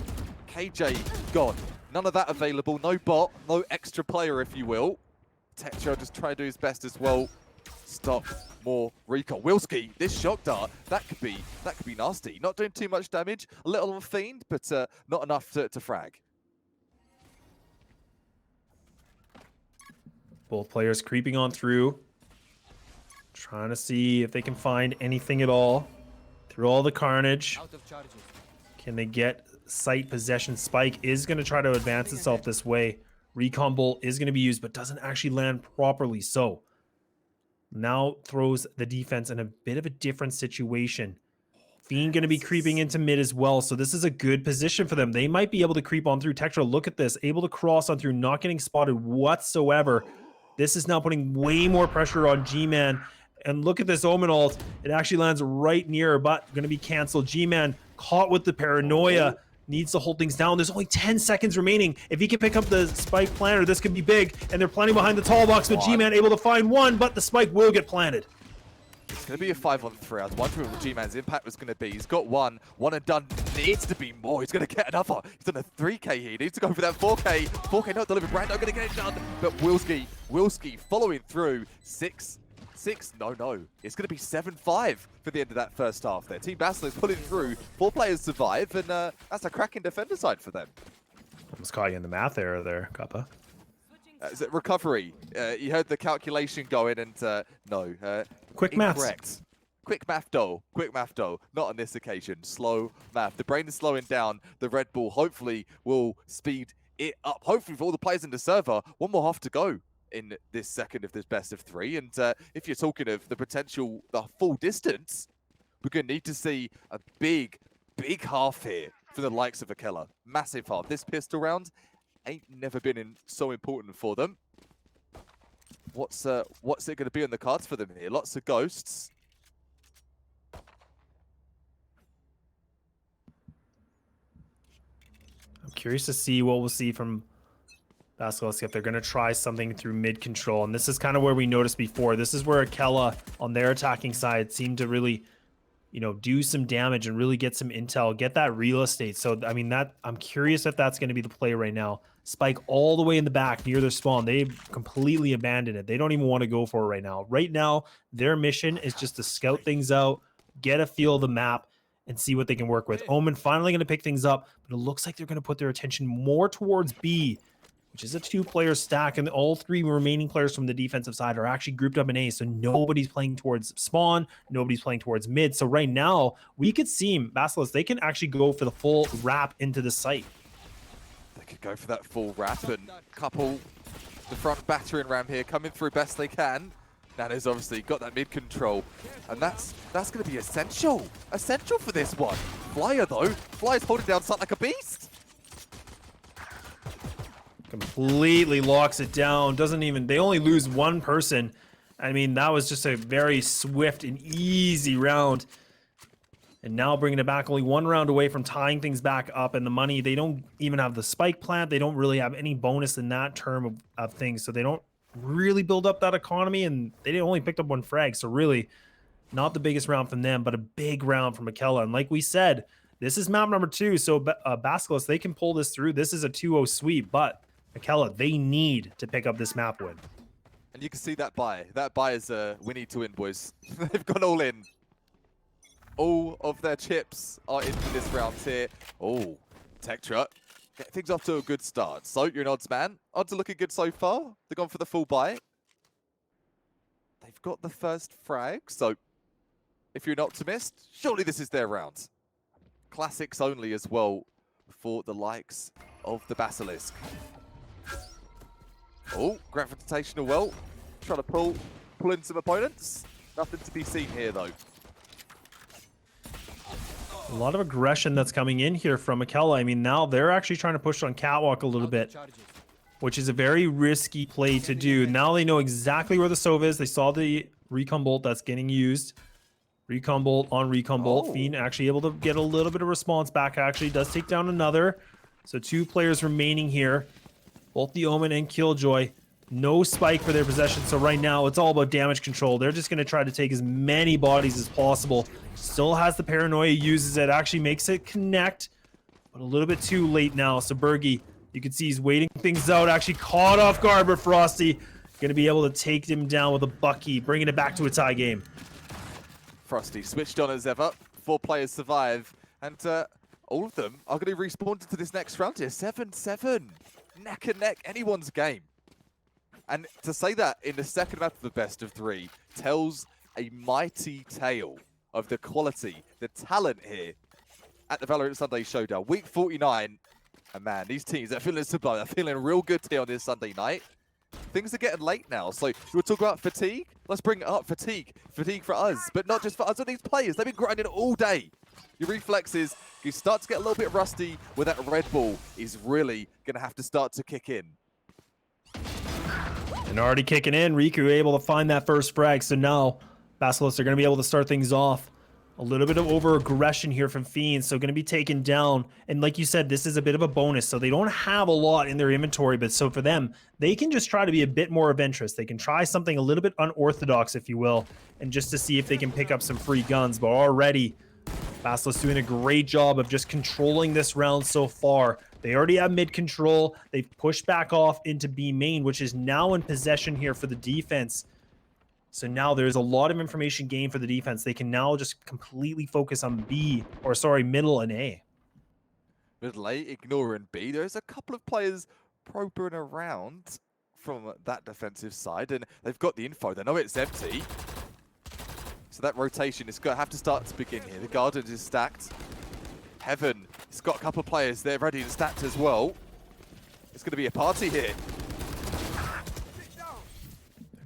Speaker 2: KJ gone. None of that available. No bot, no extra player, if you will. Tetra just trying to do his best as well. Stop more recall. Wilski, this shock dart, that could be nasty. Not doing too much damage. A little on Fiend, but not enough to frag.
Speaker 1: Both players creeping on through, trying to see if they can find anything at all. Through all the carnage, can they get site possession? Spike is going to try to advance itself this way. Recon bolt is going to be used, but doesn't actually land properly. So now throws the defense in a bit of a different situation. Fiend going to be creeping into mid as well. So this is a good position for them. They might be able to creep on through. Tetra, look at this. Able to cross on through, not getting spotted whatsoever. This is now putting way more pressure on G-Man. And look at this Omen ult. It actually lands right near, but going to be canceled. G-Man caught with the paranoia. Needs to hold things down. There's only 10 seconds remaining. If he can pick up the spike planter, this could be big. And they're planting behind the tall box, but G-Man able to find one, but the spike will get planted.
Speaker 2: It's going to be a 5-on-3. I was wondering what G-Man's impact was going to be. He's got one and done. Needs to be more. He's going to get another. He's done a 3K here. He needs to go for that 4K. 4K not delivered. Brando going to get it done. But Wilski following through. 6. No. It's going to be 7-5 for the end of that first half there. Team Basilisk pulling through. 4 players survive, and that's a cracking defender side for them.
Speaker 1: Almost caught you in the math error there, Kappa.
Speaker 2: Is it recovery? You heard the calculation going, and no.
Speaker 1: Quick
Speaker 2: incorrect.
Speaker 1: maths.
Speaker 2: Quick math dough. Not on this occasion. Slow math. The brain is slowing down. The Red Bull hopefully will speed it up. Hopefully for all the players in the server, one more half to go in this second of this best of 3. And if you're talking of the potential, the full distance, we're going to need to see a big half here for the likes of Akella. Massive half. This pistol round ain't never been so important for them. What's it going to be on the cards for them here? Lots of ghosts.
Speaker 1: I'm curious to see what we'll see from Basilisk if they're going to try something through mid control. And this is kind of where we noticed before. This is where Akella on their attacking side seemed to really, you know, do some damage and really get some intel, get that real estate. So, I mean, I'm curious if that's going to be the play right now. Spike all the way in the back near their spawn. They completely abandoned it. They don't even want to go for it right now. Right now, their mission is just to scout things out, get a feel of the map, and see what they can work with. Omen finally going to pick things up, but it looks like they're going to put their attention more towards B, which is a 2-player stack, and all 3 remaining players from the defensive side are actually grouped up in A, so nobody's playing towards spawn, nobody's playing towards mid. So right now, we could see Basilisk, they can actually go for the full wrap into the site.
Speaker 2: They could go for that full wrap and couple the front battering ram here, coming through best they can. Nano's obviously got that mid control, and that's going to be essential for this one. Flyer though, Flyer's holding down site like a beast.
Speaker 1: Completely locks it down. Doesn't even, they only lose 1 person. I mean, that was just a very swift and easy round. And now bringing it back, only 1 round away from tying things back up. And the money, they don't even have the spike plant. They don't really have any bonus in that term of things. So they don't really build up that economy. And they only picked up 1 frag. So really, not the biggest round from them, but a big round from Akella. And like we said, this is map number 2. So Basilisk, they can pull this through. This is a 2-0 sweep, but Akella, they need to pick up this map win.
Speaker 2: And you can see that buy. That buy is we need to win, boys. They've gone all in. All of their chips are into this round here. Oh, Tektra. Get things off to a good start. So you're an odds man. Odds are looking good so far. They've gone for the full buy. They've got the first frag. So if you're an optimist, surely this is their round. Classics only as well for the likes of the Basilisk. Oh, gravitational well. Trying to pull in some opponents. Nothing to be seen here though.
Speaker 1: A lot of aggression that's coming in here from Akella. I mean, now they're actually trying to push on Catwalk a little bit, which is a very risky play to do. Now they know exactly where the Sova is. They saw the recon bolt that's getting used. Recon bolt on recon bolt. Fiend actually able to get a little bit of response back. Actually does take down another. So 2 players remaining here. Both the Omen and Killjoy. No spike for their possession. So right now it's all about damage control. They're just going to try to take as many bodies as possible. Still has the paranoia, uses it, actually makes it connect, but a little bit too late now. So Bergie, you can see he's waiting things out, actually caught off guard, but Frosty going to be able to take him down with a Bucky, bringing it back to a tie game.
Speaker 2: Frosty switched on as ever. 4 players survive, and all of them are going to respawn into this next round here. 7-7, neck and neck, anyone's game. And to say that in the second map of the best of 3 tells a mighty tale of the quality, the talent here at the Valorant Sunday Showdown. Week 49, and man, these teams are feeling sublime. They're feeling real good here on this Sunday night. Things are getting late now, so you were talking about fatigue? Let's bring it up, fatigue. Fatigue for us, but not just for us, but these players. They've been grinding all day. Your reflexes, you start to get a little bit rusty where that Red Bull is really going to have to start to kick in.
Speaker 1: And already kicking in, Riku able to find that first frag. So now Basilisk are going to be able to start things off. A little bit of over-aggression here from Fiend, so going to be taken down. And like you said, this is a bit of a bonus, so they don't have a lot in their inventory, but so for them, they can just try to be a bit more adventurous. They can try something a little bit unorthodox, if you will, and just to see if they can pick up some free guns. But already, Basilisk doing a great job of just controlling this round so far. They already have mid control. They've pushed back off into B main, which is now in possession here for the defense. So now there's a lot of information gained for the defense. They can now just completely focus on middle and A.
Speaker 2: Middle A, ignoring B. There's a couple of players probing around from that defensive side, and they've got the info. They know it's empty. So that rotation is going to have to start to begin here. The Garden is stacked. Heaven, it's got a couple of players there ready and stacked as well. It's going to be a party here.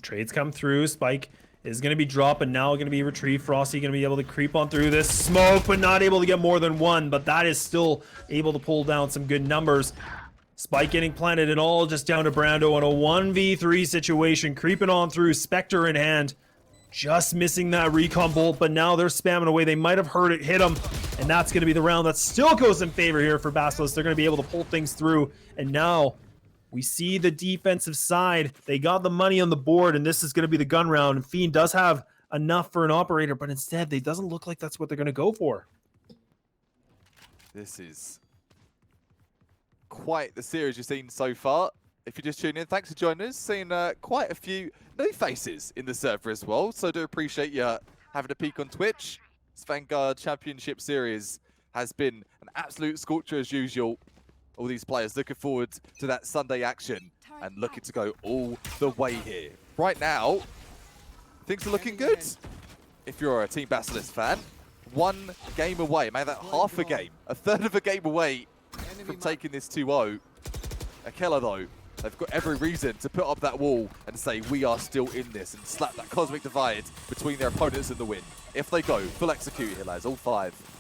Speaker 1: Trades come through. Spike is going to be dropped, and now going to be retrieved. Frosty going to be able to creep on through this smoke, but not able to get more than one. But that is still able to pull down some good numbers. Spike getting planted and all just down to Brando in a 1v3 situation. Creeping on through, Spectre in hand. Just missing that recon bolt, but now they're spamming away. They might have heard it hit them, and that's going to be the round that still goes in favor here for Basilisk. They're going to be able to pull things through, and now we see the defensive side. They got the money on the board, and this is going to be the gun round. And Fiend does have enough for an operator, but instead, it doesn't look like that's what they're going to go for.
Speaker 2: This is quite the series you've seen so far. If you're just tuning in, thanks for joining us. Seeing quite a few new faces in the server as well, so do appreciate you having a peek on Twitch. This Vanguard Championship Series has been an absolute scorcher as usual. All these players looking forward to that Sunday action and looking to go all the way here. Right now, things are looking good. If you're a Team Basilisk fan, 1 game away, maybe that half a game, a third of a game away from taking this 2-0. Akella, though, they've got every reason to put up that wall and say, we are still in this, and slap that cosmic divide between their opponents and the win. If they go full execute here, lads, all 5.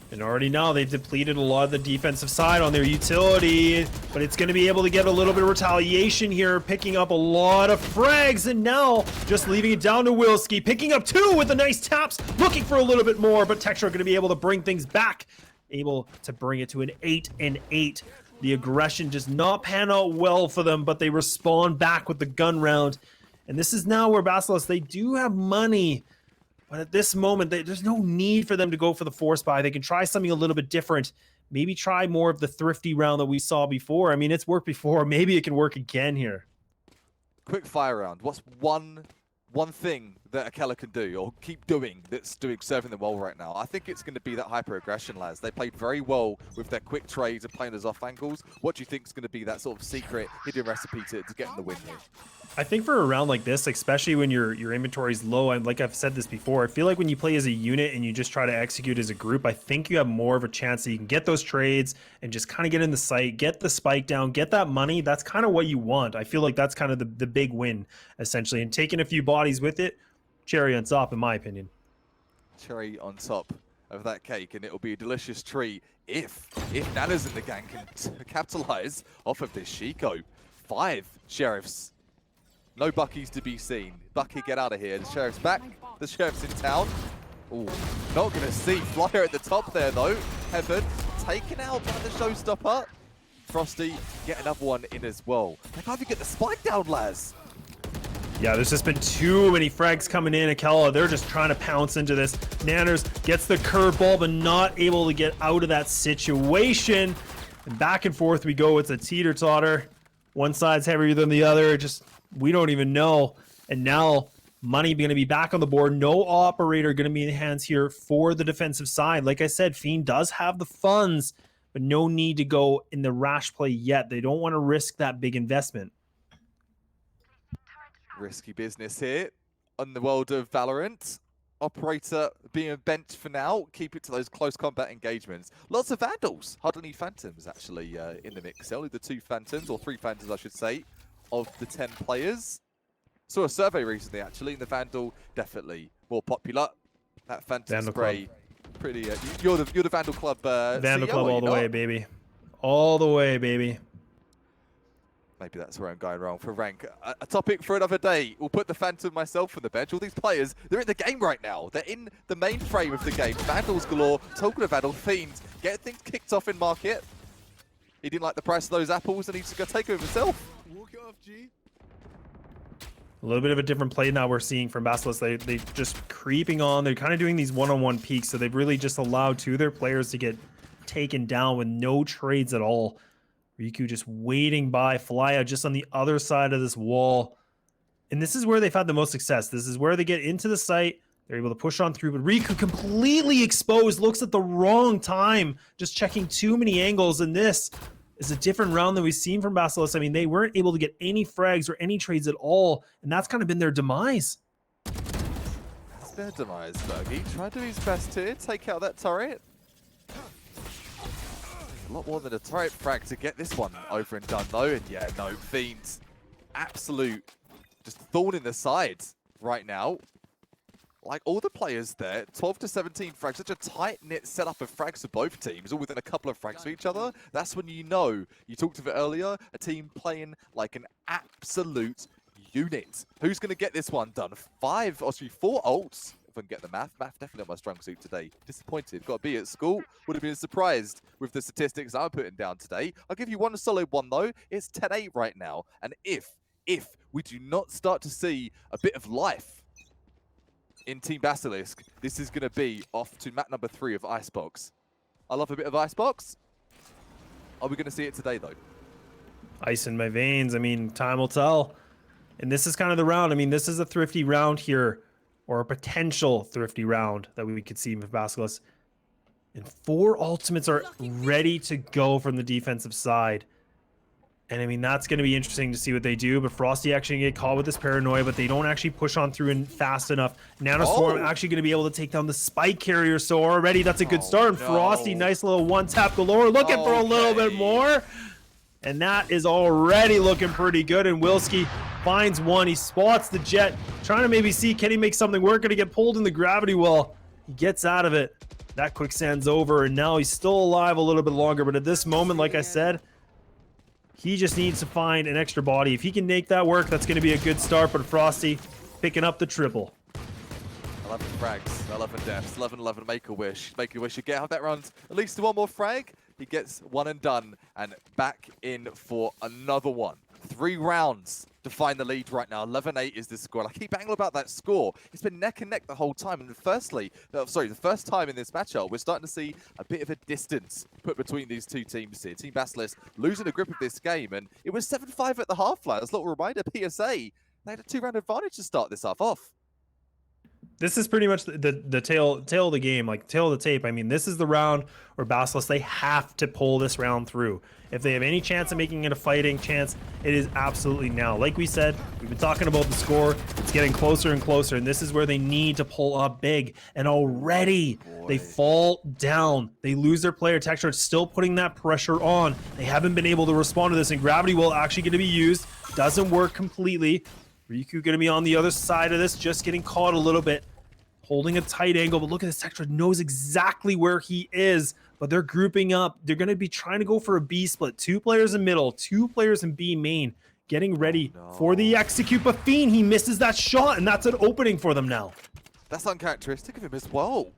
Speaker 1: And already now they've depleted a lot of the defensive side on their utility, but it's going to be able to get a little bit of retaliation here, picking up a lot of frags, and now just leaving it down to Wilski, picking up 2 with the nice taps, looking for a little bit more, but Texture going to be able to bring things back, able to bring it to an 8-8. The aggression does not pan out well for them, but they respond back with the gun round. And this is now where Basilisk, they do have money, but at this moment, there's no need for them to go for the force buy. They can try something a little bit different. Maybe try more of the thrifty round that we saw before. I mean, it's worked before. Maybe it can work again here.
Speaker 2: Quick fire round. What's one thing that Akella can do or keep doing that's serving them well right now? I think it's going to be that hyper aggression, lads. They played very well with their quick trades and playing those off angles. What do you think is going to be that sort of secret hidden recipe to get in the win here?
Speaker 1: I think for a round like this, especially when your inventory is low, and like I've said this before, I feel like when you play as a unit and you just try to execute as a group, I think you have more of a chance that you can get those trades and just kind of get in the site, get the spike down, get that money. That's kind of what you want. I feel like that's kind of the big win, essentially. And taking a few bodies with it, cherry on top, in my opinion.
Speaker 2: Cherry on top of that cake, and it'll be a delicious treat if Nana's in the gang can capitalize off of this Shiko. 5 sheriffs. No Buckies to be seen. Bucky, get out of here. The sheriff's back. The sheriff's in town. Ooh, not going to see Flyer at the top there, though. Heaven taken out by the showstopper. Frosty, get another one in as well. They can't even get the spike down, Laz.
Speaker 1: Yeah, there's just been too many frags coming in. Akella, they're just trying to pounce into this. Nanners gets the curveball, but not able to get out of that situation. And back and forth we go. It's a teeter-totter. One side's heavier than the other. Just, we don't even know. And now money going to be back on the board. No operator going to be in hands here for the defensive side. Like I said, Fiend does have the funds, but no need to go in the rash play yet. They don't want to risk that big investment.
Speaker 2: Risky business here on the world of Valorant. Operator being bent for now. Keep it to those close combat engagements. Lots of Vandals. Hardly any Phantoms, actually, in the mix. Only the 2 Phantoms, or 3 Phantoms, I should say, of the 10 players. Saw a survey recently, actually, and the Vandal definitely more popular. That Phantom
Speaker 1: Vandal
Speaker 2: spray,
Speaker 1: Club.
Speaker 2: Pretty. You're the Vandal Club.
Speaker 1: Vandal
Speaker 2: CEO,
Speaker 1: Club all the way, baby. All the way, baby.
Speaker 2: Maybe that's where I'm going wrong for rank. A topic for another day. We'll put the Phantom myself on the bench. All these players, they're in the game right now. They're in the main frame of the game. Vandals galore. Talking of Vandal, Fiend, getting things kicked off in market. He didn't like the price of those apples and he's just going to take over himself.
Speaker 6: Walk it off, G.
Speaker 1: A little bit of a different play now we're seeing from Basilisk. They just creeping on. They're kind of doing these one-on-one peaks, so they've really just allowed two of their players to get taken down with no trades at all. Riku just waiting by, Flya just on the other side of this wall. And this is where they've had the most success. This is where they get into the site. They're able to push on through, but Riku completely exposed, looks at the wrong time, just checking too many angles, and this is a different round than we've seen from Basilisk. I mean, they weren't able to get any frags or any trades at all, and that's kind of been their demise.
Speaker 2: That's their demise, Fergie. Tried to do his best here, take out that turret. A lot more than a turret frag to get this one over and done, though. And yeah, no, Fiend, absolute just thorn in the side right now. Like all the players there, 12 to 17 frags, such a tight-knit setup of frags for both teams, all within a couple of frags of each other. That's when you know, you talked of it earlier, a team playing like an absolute unit. Who's going to get this one done? 4 ults. If I can get the math. Math definitely not my strong suit today. Disappointed. Got to be at school. Would have been surprised with the statistics I'm putting down today. I'll give you one solid one though. It's 10-8 right now. And if we do not start to see a bit of life in Team Basilisk, this is going to be off to map number 3 of Icebox. I love a bit of Icebox. Are we going to see it today though?
Speaker 1: Ice in my veins. I mean, time will tell. And this is kind of the round. I mean, this is a thrifty round here, or a potential thrifty round that we could see with Basilisk. And 4 ultimates are ready to go from the defensive side. And I mean, that's going to be interesting to see what they do. But Frosty actually get caught with this paranoia, but they don't actually push on through and fast enough. Nanoswarm actually going to be able to take down the spike carrier. So already that's a good start. And Frosty, nice little one-tap galore, looking for a little bit more. And that is already looking pretty good. And Wilski finds one. He spots the jet, trying to maybe see, can he make something work? Going to get pulled in the gravity well. He gets out of it. That quicksand's over, and now he's still alive a little bit longer. But at this moment, like I said, he just needs to find an extra body. If he can make that work, that's going to be a good start. But Frosty picking up the triple.
Speaker 2: 11 frags, 11 deaths, 11-11, Make-A-Wish. Make-A-Wish, you get out that round at least one more frag. He gets one and done, and back in for another one. 3 rounds to find the lead right now. 11-8 is the score. I keep banging about that score. It's been neck and neck the whole time. And the first time in this matchup, we're starting to see a bit of a distance put between these two teams here. Team Basilisk losing a grip of this game, and it was 7-5 at the half-flat. As a little reminder, PSA, they had a 2-round advantage to start this half off.
Speaker 1: This is pretty much the tail of the game, like tail of the tape. I mean, this is the round where Basilisk, they have to pull this round through. If they have any chance of making it a fighting chance, it is absolutely now. Like we said, we've been talking about the score. It's getting closer and closer, and this is where they need to pull up big. And already they fall down. They lose their player. Texture still putting that pressure on. They haven't been able to respond to this, and Gravity Well actually going to be used. Doesn't work completely. Riku going to be on the other side of this, just getting caught a little bit. Holding a tight angle, but look at this, Texture knows exactly where he is, but they're grouping up. They're going to be trying to go for a B split. 2 players in middle, 2 players in B main, getting ready for the execute. But Fiend, he misses that shot, and that's an opening for them now.
Speaker 2: That's uncharacteristic of him as well.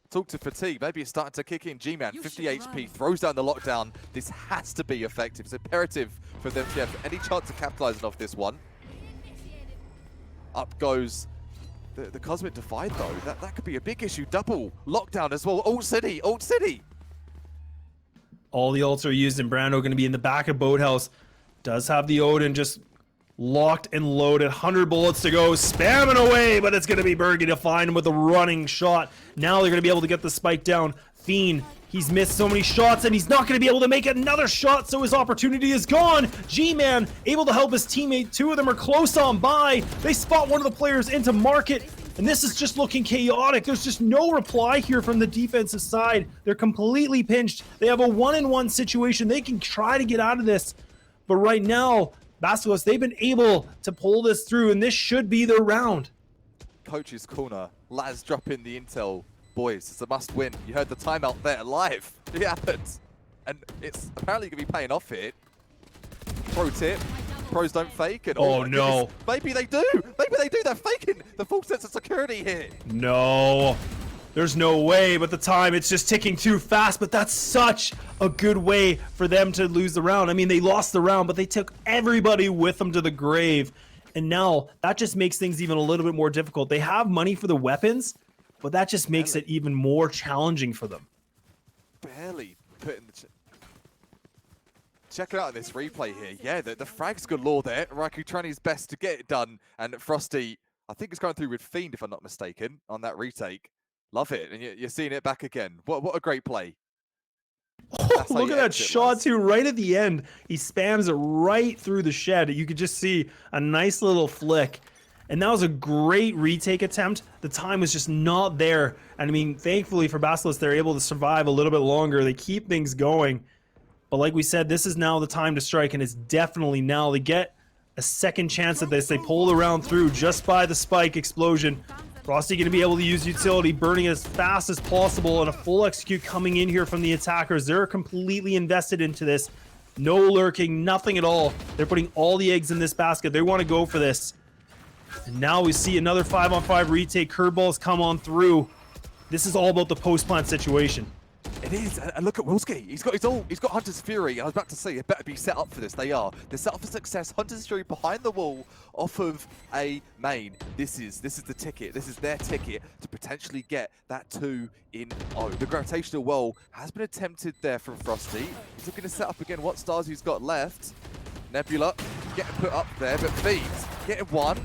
Speaker 2: Talk to fatigue. Maybe it's starting to kick in. G-Man, 50 HP, throws down the lockdown. This has to be effective. It's imperative for them to have any chance of capitalizing off this one. Up goes the Cosmic Divide, though. That could be a big issue. Double lockdown as well. Ult City, Ult City.
Speaker 1: All the ults are used, and Brando going to be in the back of Boathouse. Does have the Odin just locked and loaded. 100 bullets to go. Spamming away, but it's going to be Bergie to find him with a running shot. Now they're going to be able to get the spike down. Fiend, he's missed so many shots, and he's not going to be able to make another shot, so his opportunity is gone. G-Man able to help his teammate. 2 of them are close on by. They spot one of the players into market, and this is just looking chaotic. There's just no reply here from the defensive side. They're completely pinched. They have a 1-in-1 situation. They can try to get out of this, but right now, Basilisk, they've been able to pull this through, and this should be their round.
Speaker 2: Coach's corner. Laz dropping the intel. Boys, it's a must win. You heard the timeout there live. It happened. And it's apparently going to be paying off here. Pro tip. Pros don't fake. And
Speaker 1: Oh,
Speaker 2: my
Speaker 1: no.
Speaker 2: goodness, maybe they do. Maybe they do. They're faking the full sense of security here.
Speaker 1: No. There's no way, but the time, it's just ticking too fast, but that's such a good way for them to lose the round. I mean, they lost the round, but they took everybody with them to the grave. And now, that just makes things even a little bit more difficult. They have money for the weapons, but that just makes it even more challenging for them.
Speaker 2: Barely putting the... Check it out in this replay here. Yeah, the frags galore there. Raku trying his best to get it done. And Frosty, I think it's going through with Fiend, if I'm not mistaken, on that retake. Love it. And you're seeing it back again. What a great play.
Speaker 1: Oh, look at that shot, too, right at the end. He spams it right through the shed. You could just see a nice little flick. And that was a great retake attempt. The time was just not there. And I mean, thankfully for Basilisk, they're able to survive a little bit longer. They keep things going. But like we said, this is now the time to strike, and it's definitely now. They get a second chance at this. They pull the round through just by the spike explosion. Frosty going to be able to use utility, burning as fast as possible, and a full execute coming in here from the attackers. They're completely invested into this. No lurking, nothing at all. They're putting all the eggs in this basket. They want to go for this. And now we see another 5-on-5 retake. Curveballs come on through. This is all about the post-plant situation.
Speaker 2: It is, and look at Wilski. He's got his all. He's got Hunter's Fury. I was about to say, it better be set up for this. They are. They're set up for success. Hunter's Fury behind the wall, off of a main. This is the ticket. This is their ticket to potentially get that 2-0. The gravitational well has been attempted there from Frosty. He's looking to set up again. What stars he's got left? Nebula getting put up there, but Fiends getting one.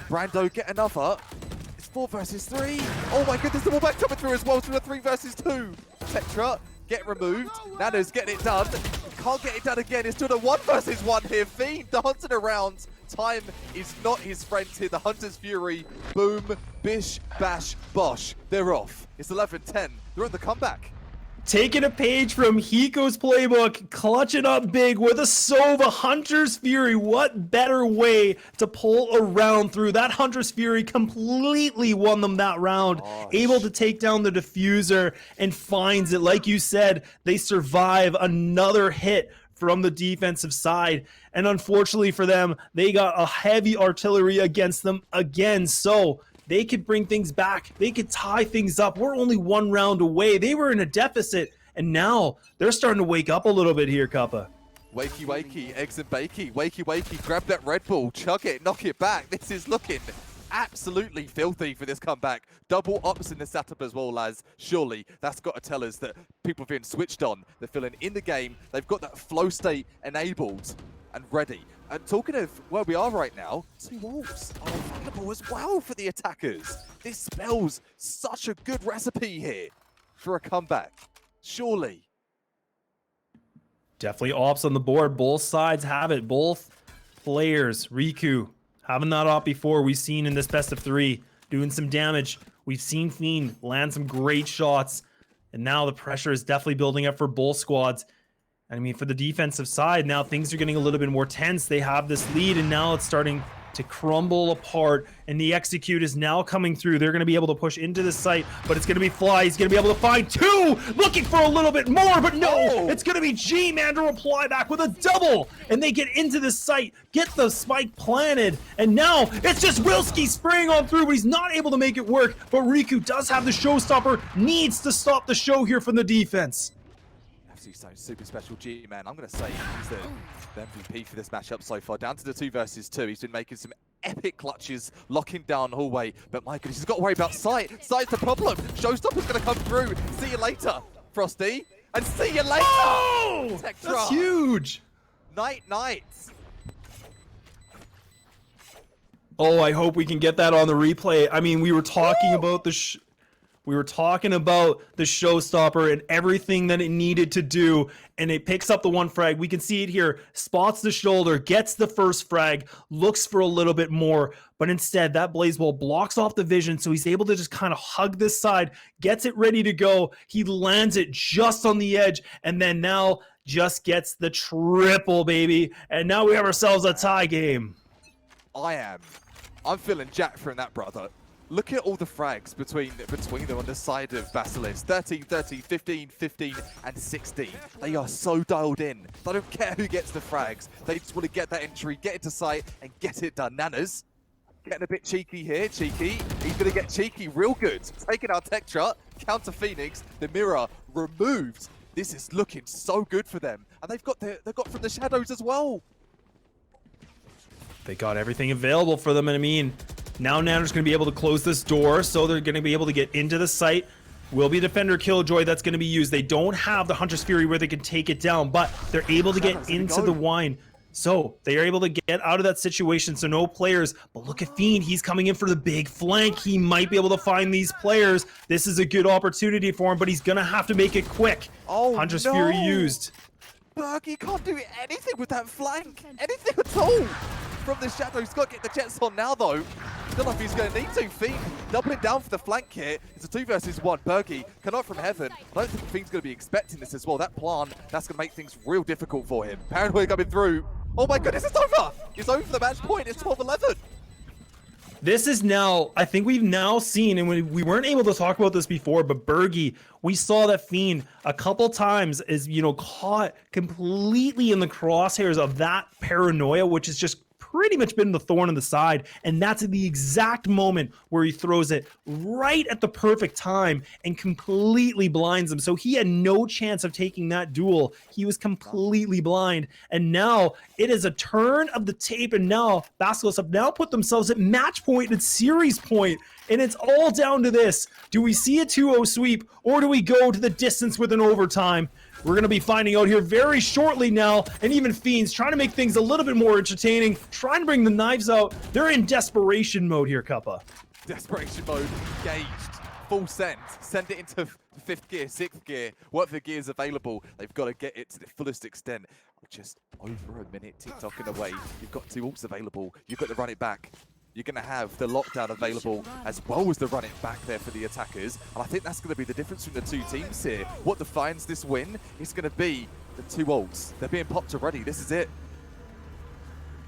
Speaker 2: Brando get another. 4 versus 3. Oh my goodness, the ball back coming through as well to a 3 versus 2. Tetra get removed. Nano's getting it done. Can't get it done again. It's still a 1 versus 1 here. Fiend dancing around. Time is not his friend here. The Hunter's Fury. Boom, bish, bash, bosh. They're off. It's 11-10. They're on the comeback.
Speaker 1: Taking a page from Hiko's playbook, clutching up big with a Sova. Hunter's Fury. What better way to pull a round through? That Hunter's Fury completely won them that round. Able to take down the diffuser and finds it. Like you said, they survive another hit from the defensive side. And unfortunately for them, they got a heavy artillery against them again. So they could bring things back. They could tie things up. We're only 1 round away. They were in a deficit, and now they're starting to wake up a little bit here, Kappa.
Speaker 2: Wakey, wakey, eggs and bakey. Wakey, wakey, grab that Red Bull, chug it, knock it back. This is looking absolutely filthy for this comeback. Double ups in the setup as well, lads. Surely that's got to tell us that people have been switched on. They're feeling in the game. They've got that flow state enabled and ready. And talking of where we are right now, 2 walls are available as well for the attackers. This spells such a good recipe here for a comeback. Surely.
Speaker 1: Definitely ops on the board. Both sides have it. Both players. Riku having that op before. We've seen in this best of 3 doing some damage. We've seen Fiend land some great shots. And now the pressure is definitely building up for both squads. I mean, for the defensive side, now things are getting a little bit more tense. They have this lead, and now it's starting to crumble apart, and the execute is now coming through. They're going to be able to push into the site, but it's going to be Fly. He's going to be able to find 2, looking for a little bit more, but no, it's going to be G-Man to reply back with a double, and they get into the site, get the spike planted, and now it's just Wilski spraying on through, but he's not able to make it work, but Riku does have the showstopper, needs to stop the show here from the defense.
Speaker 2: Super special G-Man. I'm going to say he's the MVP for this matchup so far. Down to the 2 versus 2. He's been making some epic clutches, locking down hallway. But my goodness, he's got to worry about sight. Sight's the problem. Showstopper's going to come through. See you later, Frosty. And see you later.
Speaker 1: Oh,
Speaker 2: Tektra.
Speaker 1: That's huge.
Speaker 2: Night.
Speaker 1: Oh, I hope we can get that on the replay. I mean, we were talking about the showstopper and everything that it needed to do, and it picks up the 1 frag. We can see it here. Spots the shoulder, gets the first frag, looks for a little bit more, but instead that Blazeball blocks off the vision, so he's able to just kind of hug this side, gets it ready to go. He lands it just on the edge, and then now just gets the triple, baby. And now we have ourselves a tie game.
Speaker 2: I'm feeling jacked from that, brother. look at all the frags between them on the side of Basilisk. 13, 13, 15, 15, and 16. They are so dialed in. They don't care who gets the frags. They just want to get that entry, get into sight, and get it done. Nanas getting a bit cheeky here. Cheeky. He's going to get cheeky real good. Taking our tech shot. Counter Phoenix. The mirror removed. This is looking so good for them. And they've got from the shadows as well.
Speaker 1: They got everything available for them, and I mean, now Nanner's going to be able to close this door, so they're going to be able to get into the site. Will be Defender Killjoy that's going to be used. They don't have the Hunter's Fury where they can take it down, but they're able to get into the wine. So they are able to get out of that situation, so no players. But look at Fiend, he's coming in for the big flank. He might be able to find these players. This is a good opportunity for him, but he's going to have to make it quick.
Speaker 2: Oh,
Speaker 1: Hunter's
Speaker 2: no.
Speaker 1: Fury used.
Speaker 2: Bergie can't do anything with that flank. Anything at all. From the shadows, got to get the jets on now though. Don't know if he's going to need to. Fiend doubling down for the flank here. It's a 2 versus 1. Bergie cannot from heaven. I don't think Fiend's going to be expecting this as well. That plan, that's going to make things real difficult for him. Paranoia coming through. Oh my goodness, it's over. It's over for the match point. It's 12-11.
Speaker 1: This is now, I think we've now seen, and we weren't able to talk about this before, but Bergie, we saw that Fiend a couple times is, caught completely in the crosshairs of that paranoia, which is just pretty much been the thorn in the side, and that's at the exact moment where he throws it right at the perfect time and completely blinds him. So he had no chance of taking that duel. He was completely blind, and now it is a turn of the tape, and now Basilisk have now put themselves at match point and series point, and it's all down to this. Do we see a 2-0 sweep, or do we go to the distance with an overtime? We're going to be finding out here very shortly now, and even Fiends trying to make things a little bit more entertaining, trying to bring the knives out. They're in desperation mode here, Cuppa.
Speaker 2: Desperation mode, engaged, full send it into 5th gear, 6th gear, what the gears available. They've got to get it to the fullest extent. Just over a minute, tick-tocking away. You've got 2 ults available. You've got to run it back. You're going to have the lockdown available as well as the run it back there for the attackers. And I think that's going to be the difference between the 2 teams here. What defines this win is going to be the 2 ults. They're being popped already. This is it.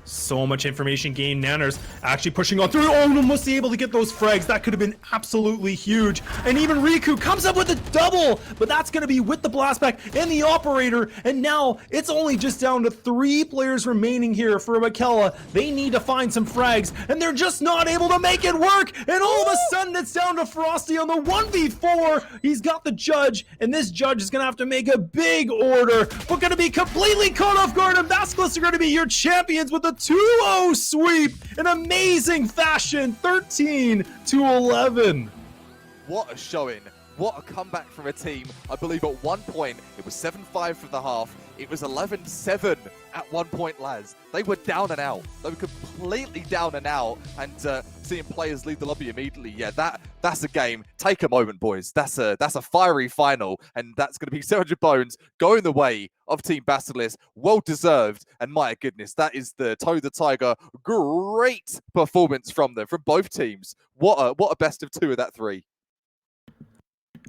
Speaker 1: So much information gained. Nanners actually pushing on through. Oh, almost able to get those frags. That could have been absolutely huge. And even Riku comes up with a double, but that's going to be with the blastback and the operator. And now it's only just down to 3 players remaining here for Akella. They need to find some frags, and they're just not able to make it work. And all of a sudden, it's down to Frosty on the 1v4. He's got the judge, and this judge is going to have to make a big order, but going to be completely caught off guard. And Basilisk are going to be your champions with a 2-0 sweep in amazing fashion, 13-11.
Speaker 2: What a showing. What a comeback from a team. I believe at one point it was 7-5 for the half. It was 11-7 at one point, Laz. They were down and out. They were completely down and out. And seeing players leave the lobby immediately, yeah, that's a game. Take a moment, boys. That's a fiery final. And that's going to be 700 Bones going the way of Team Basilisk. Well deserved. And my goodness, that is the Toe the Tiger. Great performance from them, from both teams. What a best of 2 of that 3.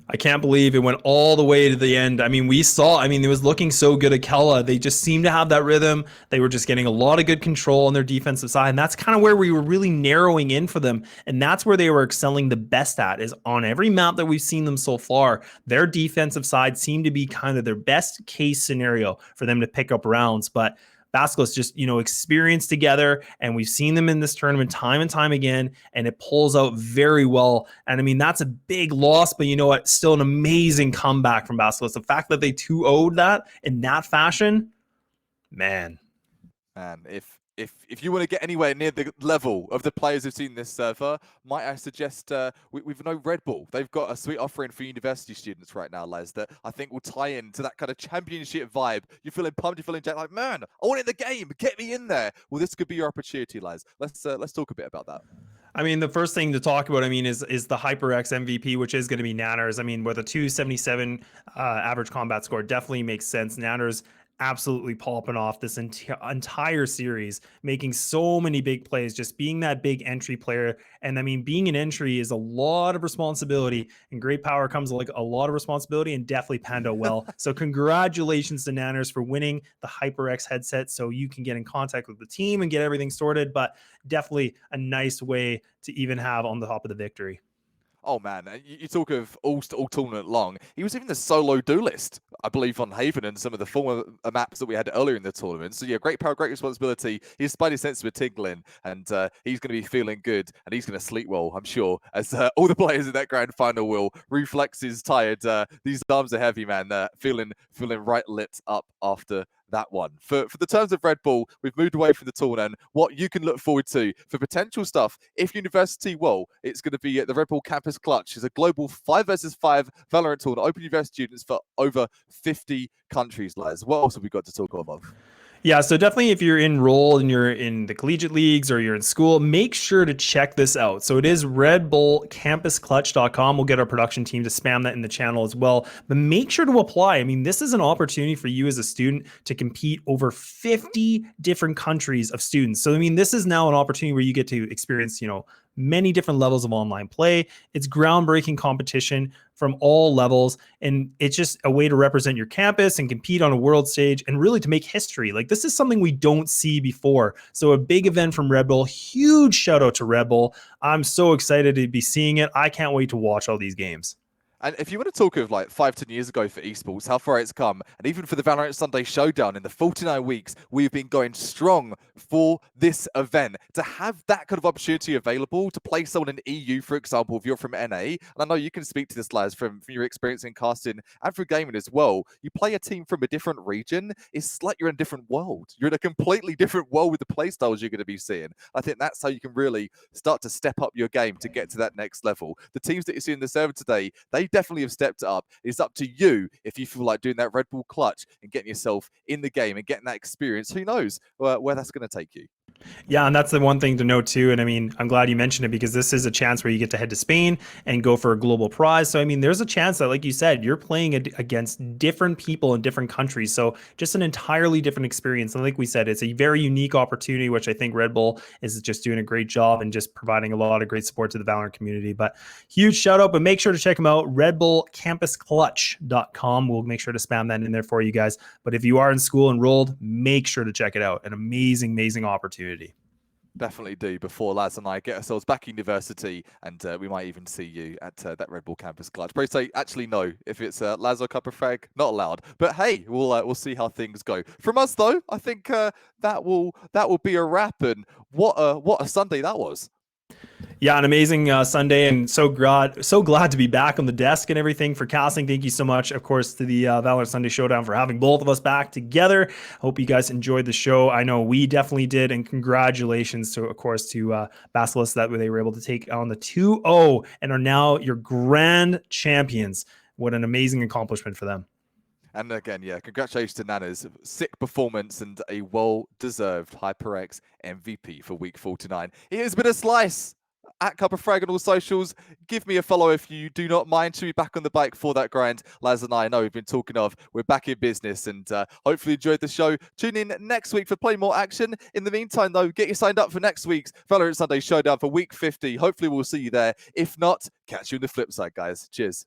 Speaker 1: I can't believe it went all the way to the end. I mean, it was looking so good. Akella, they just seemed to have that rhythm. They were just getting a lot of good control on their defensive side. And that's kind of where we were really narrowing in for them. And that's where they were excelling the best at, is on every map that we've seen them so far. Their defensive side seemed to be kind of their best case scenario for them to pick up rounds. But Basilisk just, experienced together, and we've seen them in this tournament time and time again, and it pulls out very well. And I mean, that's a big loss, but you know what? Still an amazing comeback from Basilisk. The fact that they 2-0'd that in that fashion, man.
Speaker 2: Man, if you want to get anywhere near the level of the players who've seen this server, might I suggest we've no Red Bull. They've got a sweet offering for university students right now, Les, that I think will tie into that kind of championship vibe. You're feeling pumped, you're feeling jacked, like, man, I want it in the game. Get me in there. Well, this could be your opportunity, Les. Let's talk a bit about that.
Speaker 1: I mean, the first thing to talk about, is the HyperX MVP, which is going to be Nanners. I mean, with a 277 average combat score, definitely makes sense. Nanners absolutely popping off this entire series, making so many big plays, just being that big entry player. And I mean, being an entry is a lot of responsibility, and great power comes like a lot of responsibility, and definitely panned out well. So congratulations to Nanners for winning the HyperX headset, so you can get in contact with the team and get everything sorted. But definitely a nice way to even have on the top of the victory.
Speaker 2: Oh man, you talk of all tournament long. He was even the solo duelist, I believe, on Haven and some of the former maps that we had earlier in the tournament. So yeah, great power, great responsibility. His spidey sense were tingling, and he's going to be feeling good, and he's going to sleep well, I'm sure, as all the players in that grand final will. Reflexes tired. These arms are heavy, man. Feeling right lit up after that one. For the terms of Red Bull, we've moved away from the tournament. What you can look forward to for potential stuff, if University will, it's going to be at the Red Bull Campus Clutch. It's a global 5 versus 5 Valorant tournament, open university students for over 50 countries, Les. What else have we got to talk about?
Speaker 1: Yeah, so definitely if you're enrolled and you're in the collegiate leagues or you're in school, make sure to check this out. So it is redbullcampusclutch.com. We'll get our production team to spam that in the channel as well. But make sure to apply. I mean, this is an opportunity for you as a student to compete over 50 different countries of students. So I mean, this is now an opportunity where you get to experience, many different levels of online play. It's groundbreaking competition from all levels, and it's just a way to represent your campus and compete on a world stage and really to make history. Like, this is something we don't see before. So a big event from Red Bull. Huge shout out to Red Bull. I'm so excited to be seeing it. I can't wait to watch all these games.
Speaker 2: And if you want to talk of like 5-10 years ago for esports, how far it's come, and even for the Valorant Sunday Showdown in the 49 weeks, we've been going strong for this event. To have that kind of opportunity available, to play someone in EU, for example, if you're from NA, and I know you can speak to this, Laz, from your experience in casting and for gaming as well, you play a team from a different region, it's like you're in a different world. You're in a completely different world with the play styles you're going to be seeing. I think that's how you can really start to step up your game to get to that next level. The teams that you see in the server today, they definitely have stepped up. It's up to you if you feel like doing that Red Bull clutch and getting yourself in the game and getting that experience. Who knows where that's going to take you?
Speaker 1: Yeah, and that's the one thing to note too. And I mean, I'm glad you mentioned it because this is a chance where you get to head to Spain and go for a global prize. So I mean, there's a chance that, like you said, you're playing against different people in different countries. So just an entirely different experience. And like we said, it's a very unique opportunity, which I think Red Bull is just doing a great job and just providing a lot of great support to the Valorant community. But huge shout out, but make sure to check them out. redbullcampusclutch.com. We'll make sure to spam that in there for you guys. But if you are in school enrolled, make sure to check it out. An amazing, amazing opportunity.
Speaker 2: Definitely do before Laz and I get ourselves back in university, and we might even see you at that Red Bull Campus Clutch. Probably say, actually, no, if it's Laz or Cup of Frag, not allowed. But hey, we'll see how things go. From us though, I think that will be a wrap. And what a Sunday that was.
Speaker 1: Yeah, an amazing Sunday, and so glad to be back on the desk and everything for casting. Thank you so much, of course, to the Valorant Sunday Showdown for having both of us back together. Hope you guys enjoyed the show. I know we definitely did, and congratulations to, of course, to Basilisk that they were able to take on the 2-0 and are now your grand champions. What an amazing accomplishment for them.
Speaker 2: And again, yeah, congratulations to Nanners. Sick performance and a well-deserved HyperX MVP for week 49. It has been a slice at Cup of Frag on all socials. Give me a follow if you do not mind. To be back on the bike for that grind. Laz and I know we've been talking of. We're back in business, and hopefully enjoyed the show. Tune in next week for Play More Action. In the meantime, though, get you signed up for next week's Valorant Sunday Showdown for week 50. Hopefully we'll see you there. If not, catch you on the flip side, guys. Cheers.